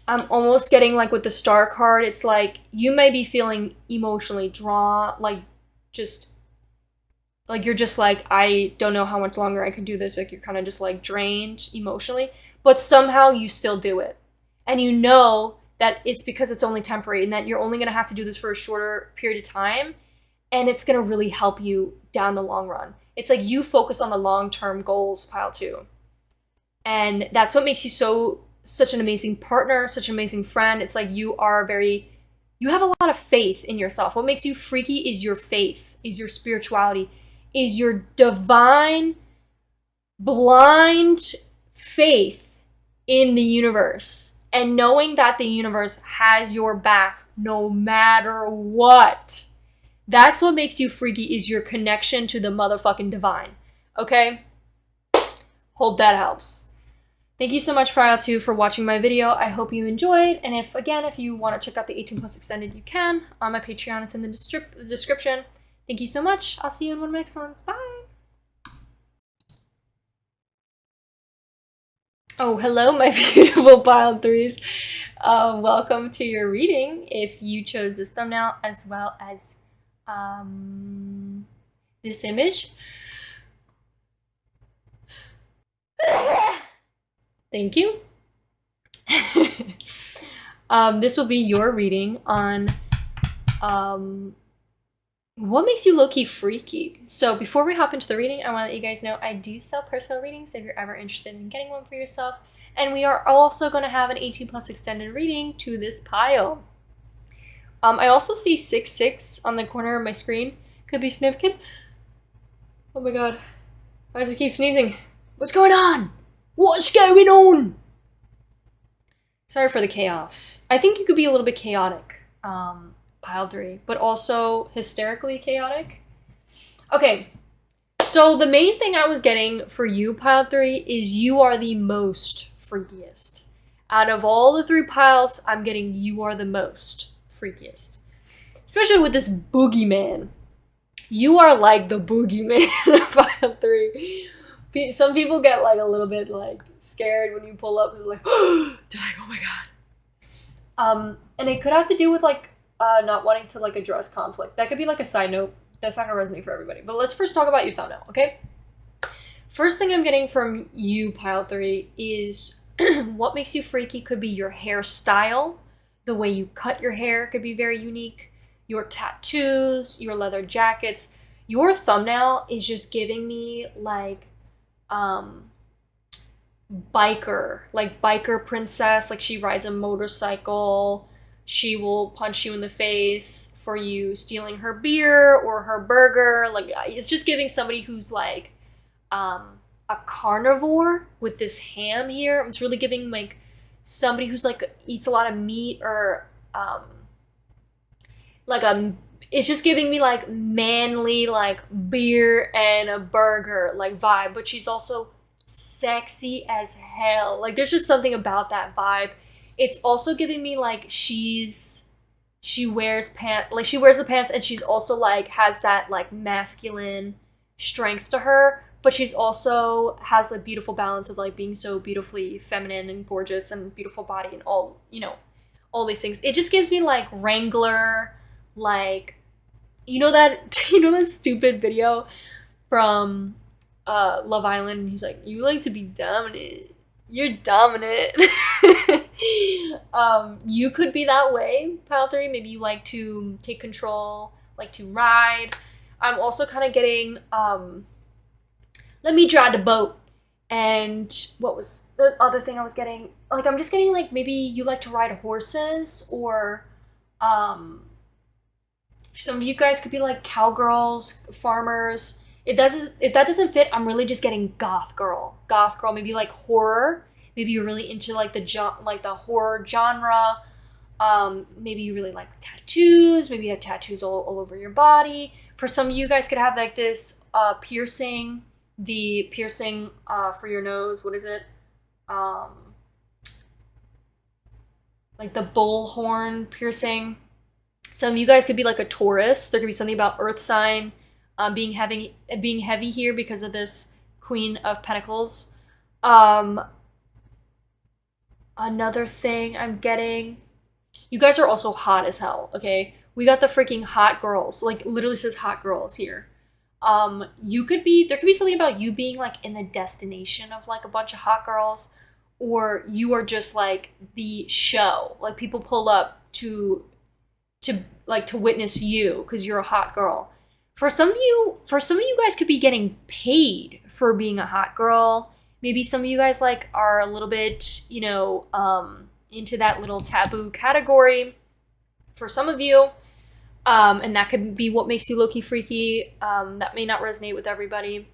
Speaker 1: almost getting like with the star card, it's like you may be feeling emotionally drawn, like just like you're just like, I don't know how much longer I can do this. Like you're kind of just like drained emotionally, but somehow you still do it. And you know that it's because it's only temporary and that you're only going to have to do this for a shorter period of time. And it's going to really help you down the long run. It's like you focus on the long-term goals, pile 2. And that's what makes you such an amazing partner, such an amazing friend. It's like you have a lot of faith in yourself. What makes you freaky is your faith, is your spirituality, is your divine, blind faith in the universe. And knowing that the universe has your back no matter what. That's what makes you freaky, is your connection to the motherfucking divine. Okay? Hope that helps. Thank you so much, pile 2, for watching my video. I hope you enjoyed. And if you want to check out the 18+ extended, you can. On my Patreon, it's in the description. Thank you so much. I'll see you in one of my next ones. Bye. Oh, hello, my beautiful pile 3s. Welcome to your reading. If you chose this thumbnail as well as this image. Thank you. This will be your reading on what makes you low-key freaky. So before we hop into the reading, I want to let you guys know I do sell personal readings if you're ever interested in getting one for yourself. And we are also going to have an 18+ extended reading to this pile. I also see 66 on the corner of my screen. Could be significant. Oh my god. I have to keep sneezing. What's going on? What's going on? Sorry for the chaos. I think you could be a little bit chaotic, pile 3, but also hysterically chaotic. Okay, so the main thing I was getting for you, pile 3, is you are the most freakiest. Out of all the 3 piles, I'm getting you are the most freakiest. Especially with this boogeyman. You are like the boogeyman of pile 3. Some people get like a little bit like scared when you pull up and like, they're like, oh my god. And it could have to do with like not wanting to like address conflict. That could be like a side note. That's not gonna resonate for everybody. But let's first talk about your thumbnail, okay? First thing I'm getting from you, pile 3, is what makes you freaky could be your hairstyle. The way you cut your hair could be very unique. Your tattoos, your leather jackets. Your thumbnail is just giving me like biker princess. Like she rides a motorcycle. She will punch you in the face for you stealing her beer or her burger. Like it's just giving somebody who's like a carnivore with this ham here. It's really giving like somebody who's like eats a lot of meat or it's just giving me like manly like beer and a burger like vibe, but she's also sexy as hell. Like there's just something about that vibe. It's also giving me like she wears pants, like she wears the pants and she's also like has that like masculine strength to her, but she's also has a beautiful balance of like being so beautifully feminine and gorgeous and beautiful body and all, you know, all these things. It just gives me like Wrangler, like you know that stupid video from Love Island, and he's like, you like to be dominant, you're dominant. You could be that way, pile 3. Maybe you like to take control, like to ride. I'm also kind of getting let me drive the boat. And what was the other thing I was getting? Like I'm just getting like maybe you like to ride horses, or some of you guys could be like cowgirls, farmers. If that doesn't fit, I'm really just getting goth girl, maybe like horror. Maybe you're really into like the horror genre. Maybe you really like tattoos. Maybe you have tattoos all over your body. For some of you guys could have like this piercing, the piercing for your nose. What is it? Like the bullhorn piercing. Some of you guys could be like a Taurus. There could be something about earth sign being heavy here because of this Queen of Pentacles. Another thing I'm getting, you guys are also hot as hell, okay? We got the freaking hot girls, like literally says hot girls here. There could be something about you being like in the destination of like a bunch of hot girls, or you are just like the show. Like people pull up to witness you because you're a hot girl. For some of you guys could be getting paid for being a hot girl. Maybe some of you guys like are a little bit, you know, into that little taboo category. For some of you, and that could be what makes you low-key freaky. That may not resonate with everybody.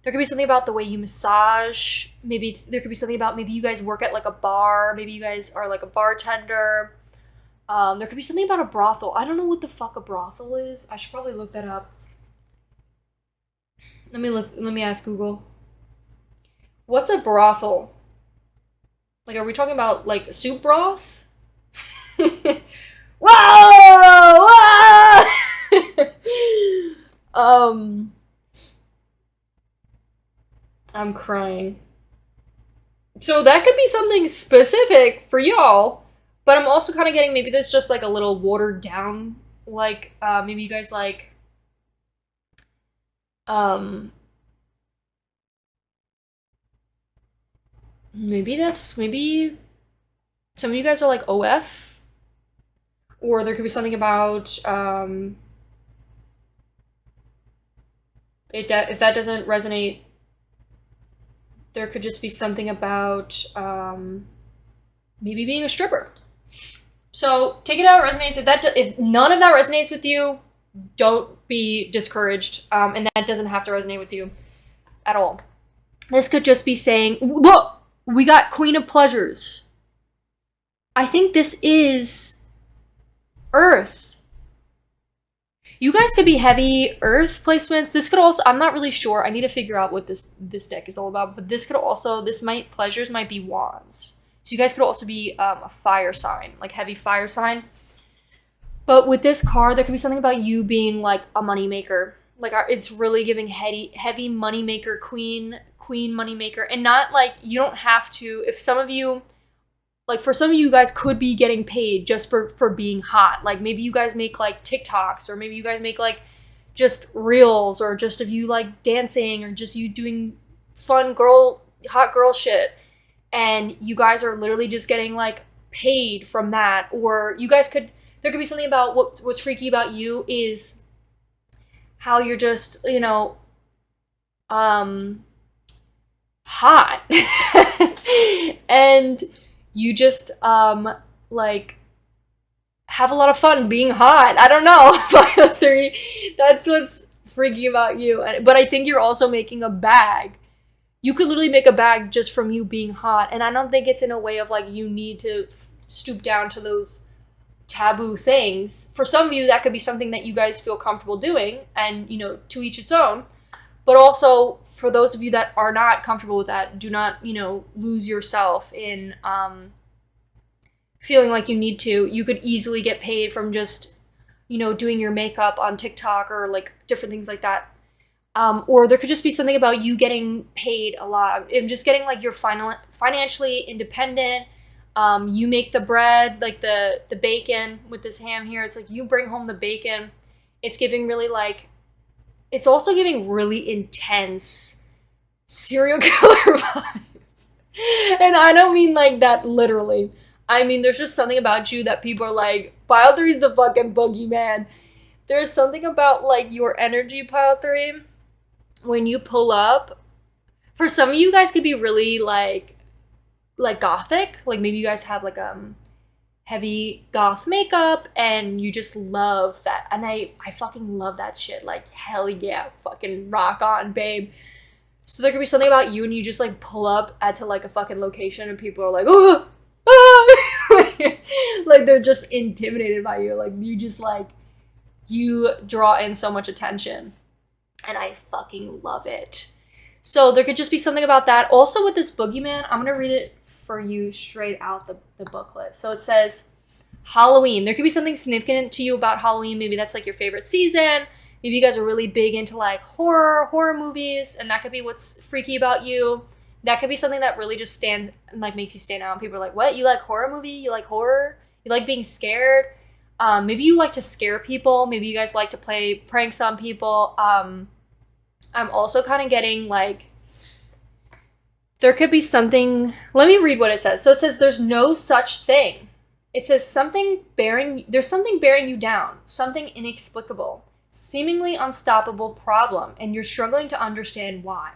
Speaker 1: There could be something about the way you massage. Maybe there could be something about maybe you guys work at like a bar. Maybe you guys are like a bartender. There could be something about a brothel. I don't know what the fuck a brothel is. I should probably look that up. Let me ask Google. What's a brothel? Like, are we talking about like soup broth? Whoa! Whoa! I'm crying. So that could be something specific for y'all, but I'm also kind of getting maybe there's just like a little watered down, like maybe you guys like maybe some of you guys are like OF, or there could be something about if that doesn't resonate, there could just be something about maybe being a stripper. So take it how it resonates. If none of that resonates with you, don't be discouraged, and that doesn't have to resonate with you at all. This could just be saying, look, we got Queen of Pleasures. I think this is Earth. You guys could be heavy Earth placements. This could also, I'm not really sure. I need to figure out what this deck is all about. But this could also, pleasures might be wands. So you guys could also be a fire sign, like heavy fire sign. But with this card, there could be something about you being like a moneymaker. Like it's really giving heavy moneymaker, queen moneymaker. And not like, you don't have to, if some of you, like for some of you guys could be getting paid just for being hot. Like maybe you guys make like TikToks, or maybe you guys make like just reels, or just of you like dancing, or just you doing fun hot girl shit. And you guys are literally just getting like paid from that. Or you guys could, there could be something about what's freaky about you is how you're just, you know, hot. And you just like have a lot of fun being hot. I don't know. That's what's freaky about you. But I think you're also making a bag. You could literally make a bag just from you being hot. And I don't think it's in a way of like you need to stoop down to those taboo things. For some of you, that could be something that you guys feel comfortable doing, and you know, to each its own. But also for those of you that are not comfortable with that, do not, you know, lose yourself in feeling like you need to. You could easily get paid from just, you know, doing your makeup on TikTok or like different things like that. Or there could just be something about you getting paid a lot. I'm just getting like you're financially independent. You make the bread, like the bacon with this ham here. It's like you bring home the bacon. It's giving really like, it's also giving really intense serial killer vibes. And I don't mean like that literally. I mean, there's just something about you that people are like, Pile 3 is the fucking boogeyman. There's something about like your energy, Pile 3. When you pull up, for some of you guys could be really like gothic. Like maybe you guys have like heavy goth makeup and you just love that. And I fucking love that shit. Like, hell yeah, fucking rock on, babe. So there could be something about you and you just like pull up to like a fucking location and people are like, oh, ah! Like they're just intimidated by you. Like you just like, you draw in so much attention. And I fucking love it. So there could just be something about that. Also with this boogeyman, I'm going to read it for you straight out the booklet. So it says, Halloween. There could be something significant to you about Halloween. Maybe that's like your favorite season. Maybe you guys are really big into like horror movies, and that could be what's freaky about you. That could be something that really just stands, like makes you stand out. And people are like, what? You like horror movie? You like horror? You like being scared? Maybe you like to scare people. Maybe you guys like to play pranks on people. I'm also kind of getting like, there could be something, let me read what it says. So it says, there's no such thing. It says there's something bearing you down, something inexplicable, seemingly unstoppable problem, and you're struggling to understand why.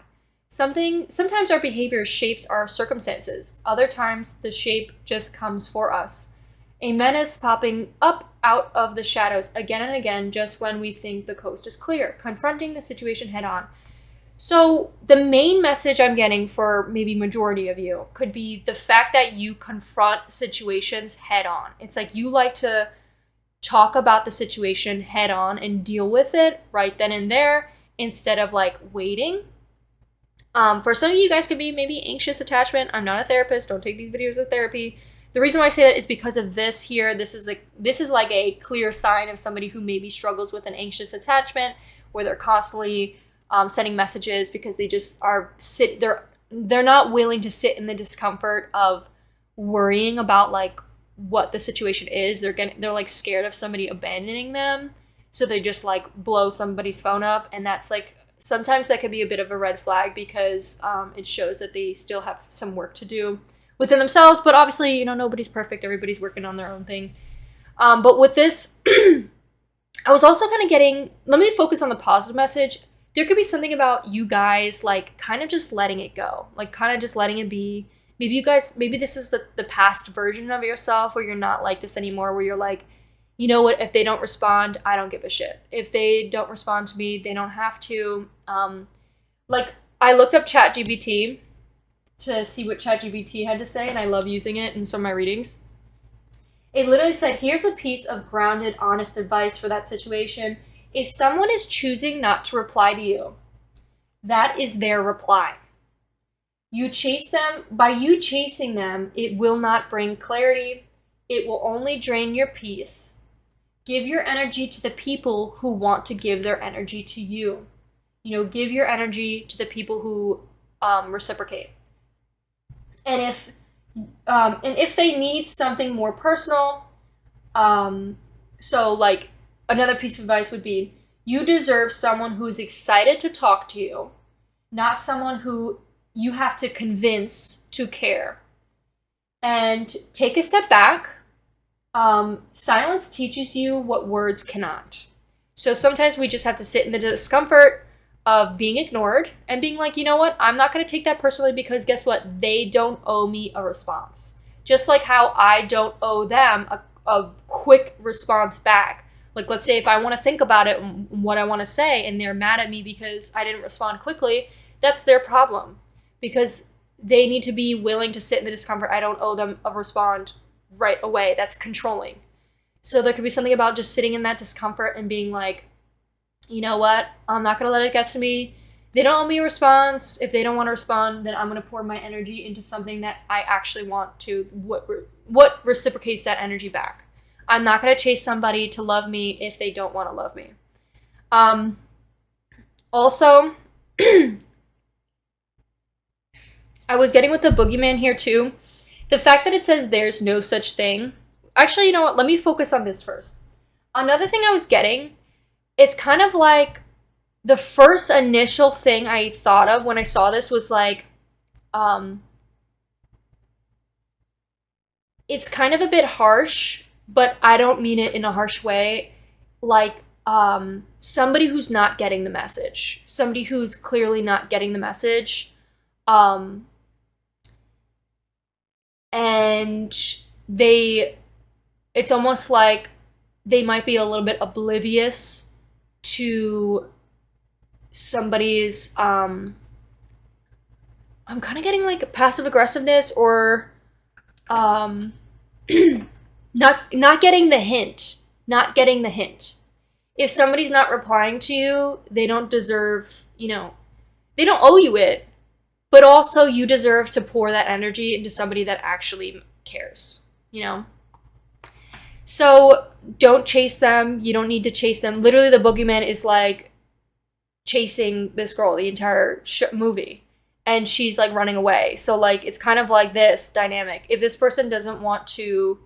Speaker 1: Sometimes our behavior shapes our circumstances. Other times the shape just comes for us. A menace popping up out of the shadows again and again just when we think the coast is clear, confronting the situation head on. So the main message I'm getting for maybe majority of you could be the fact that you confront situations head on. It's like you like to talk about the situation head on and deal with it right then and there instead of like waiting. For some of you guys could be maybe anxious attachment. I'm not a therapist. Don't take these videos as therapy. The reason why I say that is because of this here. This is like a clear sign of somebody who maybe struggles with an anxious attachment, where they're constantly sending messages because they just are they're not willing to sit in the discomfort of worrying about like what the situation is. They're like scared of somebody abandoning them, so they just like blow somebody's phone up, and that's like, sometimes that could be a bit of a red flag because it shows that they still have some work to do within themselves. But obviously, you know, nobody's perfect. Everybody's working on their own thing. But with this, I was also kind of getting, let me focus on the positive message. There could be something about you guys like kind of just letting it go, like kind of just letting it be. Maybe this is the past version of yourself where you're not like this anymore, where you're like, you know what, if they don't respond, I don't give a shit. If they don't respond to me, they don't have to. Like I looked up ChatGPT to see what ChatGPT had to say, and I love using it in some of my readings. It literally said, here's a piece of grounded, honest advice for that situation. If someone is choosing not to reply to you, that is their reply. You chase them. By you chasing them, it will not bring clarity. It will only drain your peace. Give your energy to the people who want to give their energy to you. You know, give your energy to the people who reciprocate. And if they need something more personal, so like another piece of advice would be, you deserve someone who's excited to talk to you, not someone who you have to convince to care. And take a step back. Silence teaches you what words cannot. So sometimes we just have to sit in the discomfort of being ignored and being like, you know what, I'm not going to take that personally, because guess what? They don't owe me a response. Just like how I don't owe them a quick response back. Like, let's say if I want to think about it and what I want to say, and they're mad at me because I didn't respond quickly, that's their problem, because they need to be willing to sit in the discomfort. I don't owe them a respond right away. That's controlling. So there could be something about just sitting in that discomfort and being like, you know what, I'm not going to let it get to me. They don't owe me a response. If they don't want to respond, then I'm going to pour my energy into something that I actually want to, what reciprocates that energy back. I'm not going to chase somebody to love me if they don't want to love me. Also, I was getting with the boogeyman here too. The fact that it says there's no such thing. Actually, you know what? Let me focus on this first. Another thing I was getting, it's kind of like the first initial thing I thought of when I saw this was like, it's kind of a bit harsh, but I don't mean it in a harsh way. Like, somebody who's not getting the message. Somebody who's clearly not getting the message. And it's almost like they might be a little bit oblivious to somebody's, I'm kind of getting like passive aggressiveness or, not getting the hint. Not getting the hint. If somebody's not replying to you, they don't deserve, you know, they don't owe you it. But also you deserve to pour that energy into somebody that actually cares, you know? So don't chase them. You don't need to chase them. Literally, the boogeyman is like chasing this girl the entire movie. And she's like running away. So like, it's kind of like this dynamic. If this person doesn't want to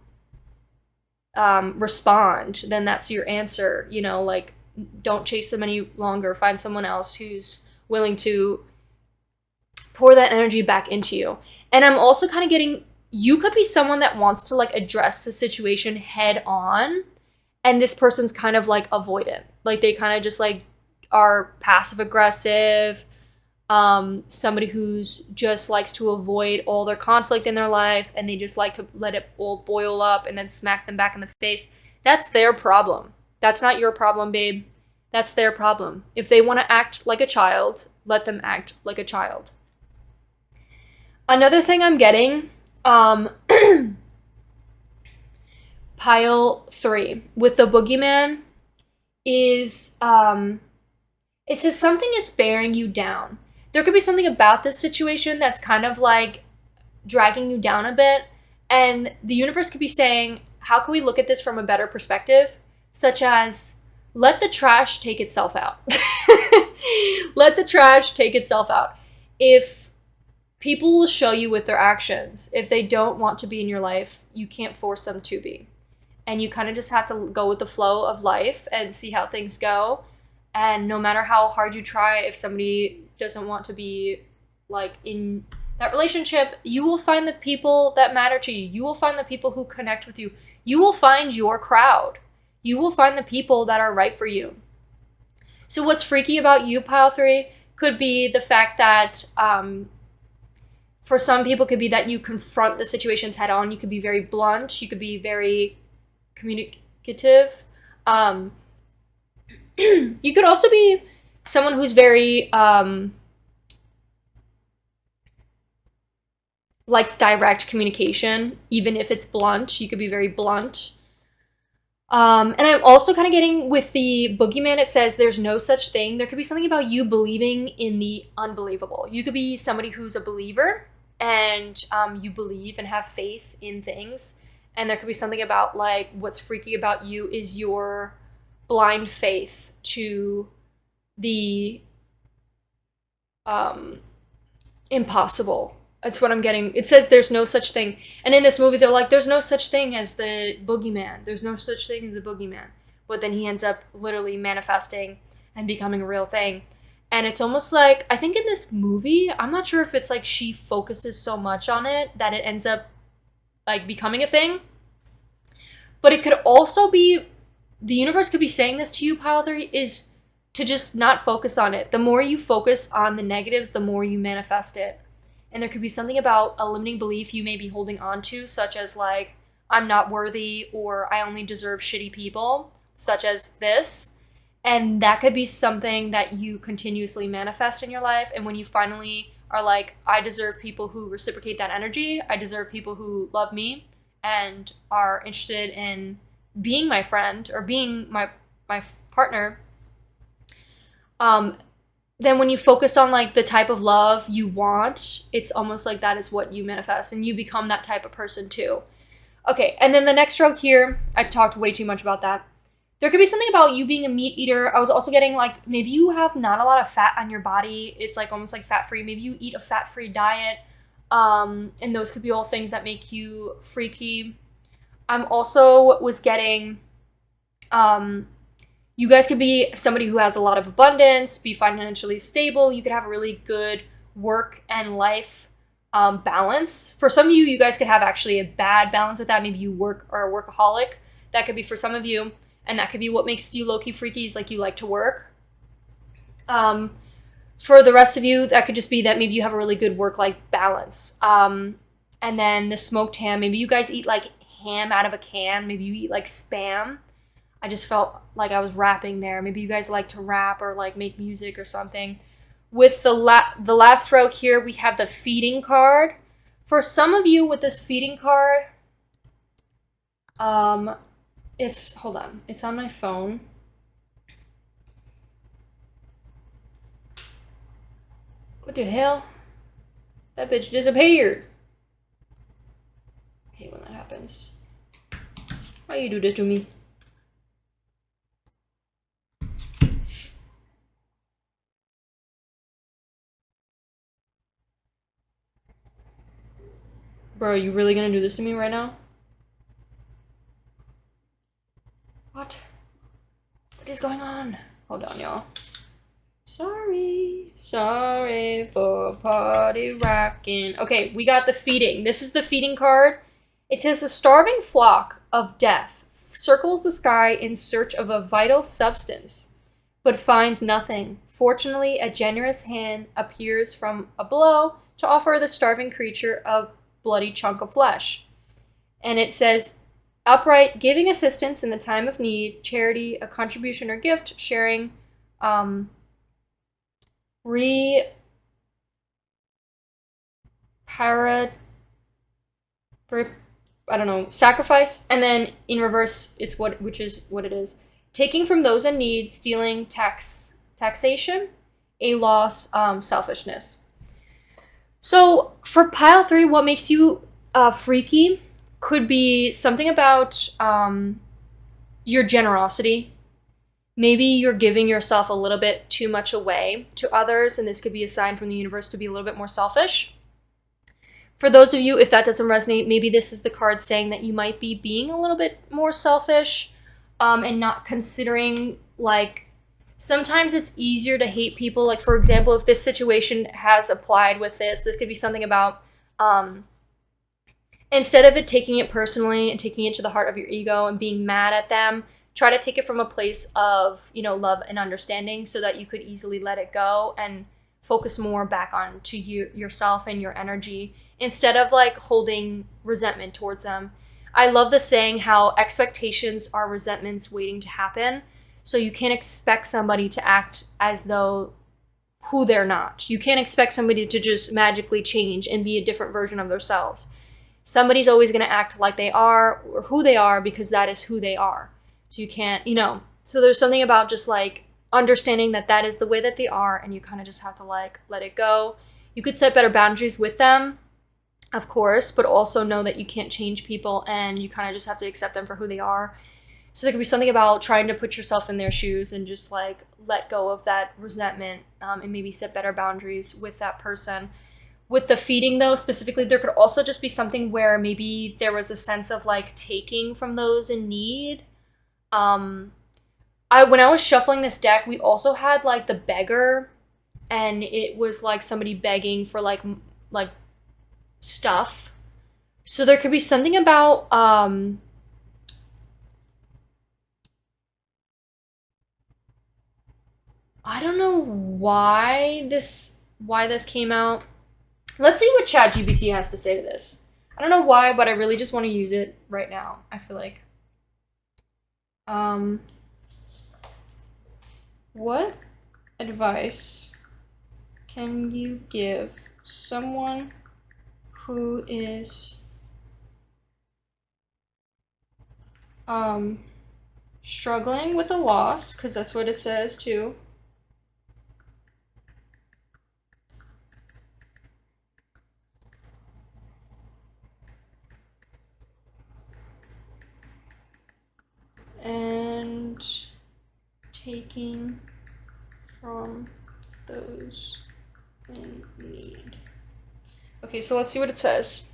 Speaker 1: respond, then that's your answer. You know, like, don't chase them any longer. Find someone else who's willing to pour that energy back into you. And I'm also kind of getting, you could be someone that wants to like address the situation head on, and this person's kind of like avoidant. Like, they kind of just like are passive aggressive. Somebody who's just likes to avoid all their conflict in their life, and they just like to let it all boil up and then smack them back in the face. That's their problem. That's not your problem, babe. That's their problem. If they want to act like a child, let them act like a child. Another thing I'm getting, pile 3 with the boogeyman is, it says something is bearing you down. There could be something about this situation that's kind of like dragging you down a bit. And the universe could be saying, how can we look at this from a better perspective? Such as, let the trash take itself out. Let the trash take itself out. If people will show you with their actions, if they don't want to be in your life, you can't force them to be. And you kind of just have to go with the flow of life and see how things go. And no matter how hard you try, if somebody doesn't want to be like in that relationship, you will find the people that matter to you. You will find the people who connect with you. You will find your crowd. You will find the people that are right for you. So what's freaky about you, pile 3, could be the fact that for some people could be that you confront the situations head on. You could be very blunt. You could be very communicative. You could also be someone who's very, likes direct communication, even if it's blunt. You could be very blunt. And I'm also kind of getting with the boogeyman, it says there's no such thing. There could be something about you believing in the unbelievable. You could be somebody who's a believer, and you believe and have faith in things. And there could be something about like what's freaky about you is your blind faith to the impossible. That's what I'm getting. It says there's no such thing. And in this movie, they're like, there's no such thing as the boogeyman. There's no such thing as the boogeyman. But then he ends up literally manifesting and becoming a real thing. And it's almost like, I think in this movie, I'm not sure if it's like she focuses so much on it that it ends up like becoming a thing. But it could also be, the universe could be saying this to you, pile 3, is to just not focus on it. The more you focus on the negatives, the more you manifest it. And there could be something about a limiting belief you may be holding on to, such as like, I'm not worthy, or I only deserve shitty people, such as this. And that could be something that you continuously manifest in your life. And when you finally are like, I deserve people who reciprocate that energy, I deserve people who love me and are interested in being my friend or being my partner, then when you focus on like the type of love you want, it's almost like that is what you manifest, and you become that type of person too. Okay, and then the next row here, I talked way too much about that. There could be something about you being a meat eater. I was also getting like, maybe you have not a lot of fat on your body. It's like almost like fat-free. Maybe you eat a fat-free diet. And those could be all things that make you freaky. I'm also was getting, you guys could be somebody who has a lot of abundance, be financially stable. You could have a really good work and life balance. For some of you, you guys could have actually a bad balance with that. Maybe you work or a workaholic. That could be for some of you. And that could be what makes you low-key freaky, is like you like to work. For the rest of you, that could just be that maybe you have a really good work-life balance. And then the smoked ham, maybe you guys eat like ham out of a can. Maybe you eat like Spam. I just felt like I was rapping there. Maybe you guys like to rap or like make music or something. With the last row here, we have the feeding card. For some of you with this feeding card, hold on, it's on my phone. What the hell? That bitch disappeared. I hate when that happens. Why you do this to me? Bro, are you really gonna do this to me right now? What? What is going on? Hold on, y'all. Sorry for party rocking. Okay, we got the feeding. This is the feeding card. It says a starving flock of death circles the sky in search of a vital substance, but finds nothing. Fortunately, a generous hand appears from below to offer the starving creature a bloody chunk of flesh. And it says, upright, giving assistance in the time of need, charity, a contribution or gift, sharing, sacrifice, and then in reverse, it's which is what it is. Taking from those in need, stealing, taxation, a loss, selfishness. So for pile 3, what makes you freaky could be something about your generosity. Maybe you're giving yourself a little bit too much away to others, and this could be a sign from the universe to be a little bit more selfish. For those of you, if that doesn't resonate, maybe this is the card saying that you might be being a little bit more selfish and not considering, like, sometimes it's easier to hate people. Like, for example, if this situation has applied with this could be something about instead of taking it personally and taking it to the heart of your ego and being mad at them, try to take it from a place of, love and understanding so that you could easily let it go and focus more back on to yourself and your energy instead of like holding resentment towards them. I love the saying how expectations are resentments waiting to happen. So you can't expect somebody to act as though who they're not. You can't expect somebody to just magically change and be a different version of themselves. Somebody's always going to act like they are or who they are because that is who they are. So you can't, so there's something about just like understanding that that is the way that they are, and you kind of just have to like let it go. You could set better boundaries with them, of course, but also know that you can't change people and you kind of just have to accept them for who they are. So there could be something about trying to put yourself in their shoes and just like let go of that resentment and maybe set better boundaries with that person. With the feeding though, specifically, there could also just be something where maybe there was a sense of like taking from those in need. When I was shuffling this deck, we also had like the beggar, and it was like somebody begging for like stuff. So there could be something about I don't know why this came out. Let's see what ChatGPT has to say to this. I don't know why, but I really just want to use it right now. I feel like what advice can you give someone who is struggling with a loss, because that's what it says too. And taking from those in need. Okay, so let's see what it says.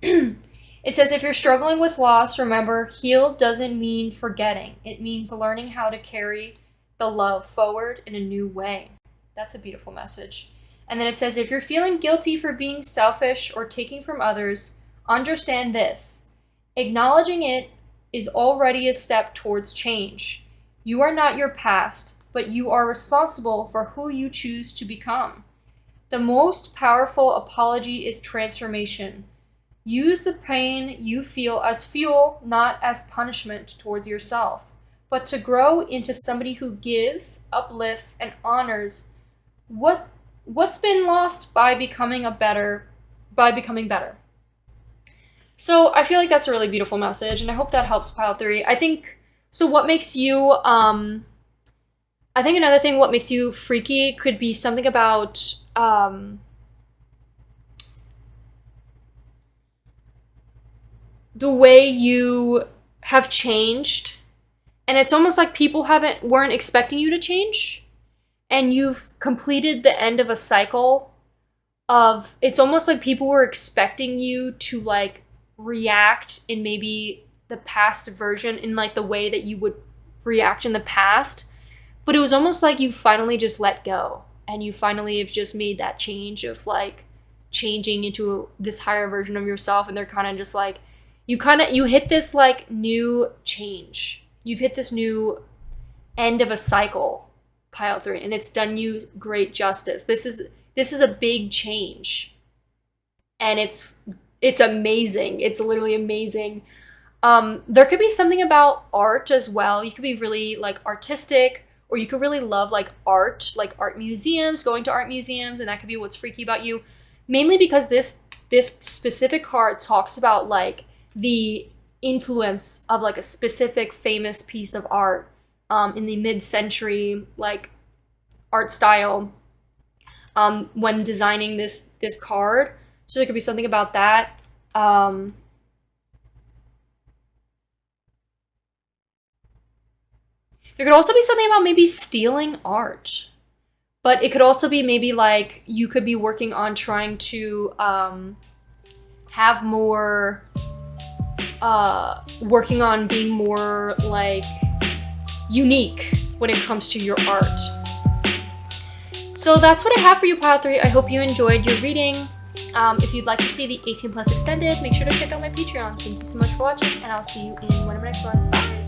Speaker 1: It says, if you're struggling with loss, remember, heal doesn't mean forgetting. It means learning how to carry the love forward in a new way. That's a beautiful message. And then it says, if you're feeling guilty for being selfish or taking from others, understand this. Acknowledging it is already a step towards change. You are not your past, but you are responsible for who you choose to become. The most powerful apology is transformation. Use the pain you feel as fuel, not as punishment towards yourself, but to grow into somebody who gives, uplifts, and honors what's been lost by becoming better. So I feel like that's a really beautiful message, and I hope that helps pile 3. I think, so what makes you, I think another thing, what makes you freaky could be something about, the way you have changed, and it's almost like people weren't expecting you to change, and you've completed the end of a cycle of, it's almost like people were expecting you to like react in maybe the past version, in like the way that you would react in the past, but it was almost like you finally just let go, and you finally have just made that change of like changing into this higher version of yourself, and they're kind of just like, you hit this like new change, you've hit this new end of a cycle, pile 3, and it's done you great justice. This is a big change, and it's amazing. It's literally amazing. There could be something about art as well. You could be really like artistic, or you could really love like art museums, going to art museums, and that could be what's freaky about you. Mainly because this specific card talks about like the influence of like a specific famous piece of art in the mid-century like art style when designing this card. So there could be something about that. There could also be something about maybe stealing art. But it could also be maybe like you could be working on trying to have more, working on being more like unique when it comes to your art. So that's what I have for you, pile 3. I hope you enjoyed your reading. If you'd like to see the 18+ extended, make sure to check out my Patreon. Thank you so much for watching, and I'll see you in one of my next ones. Bye.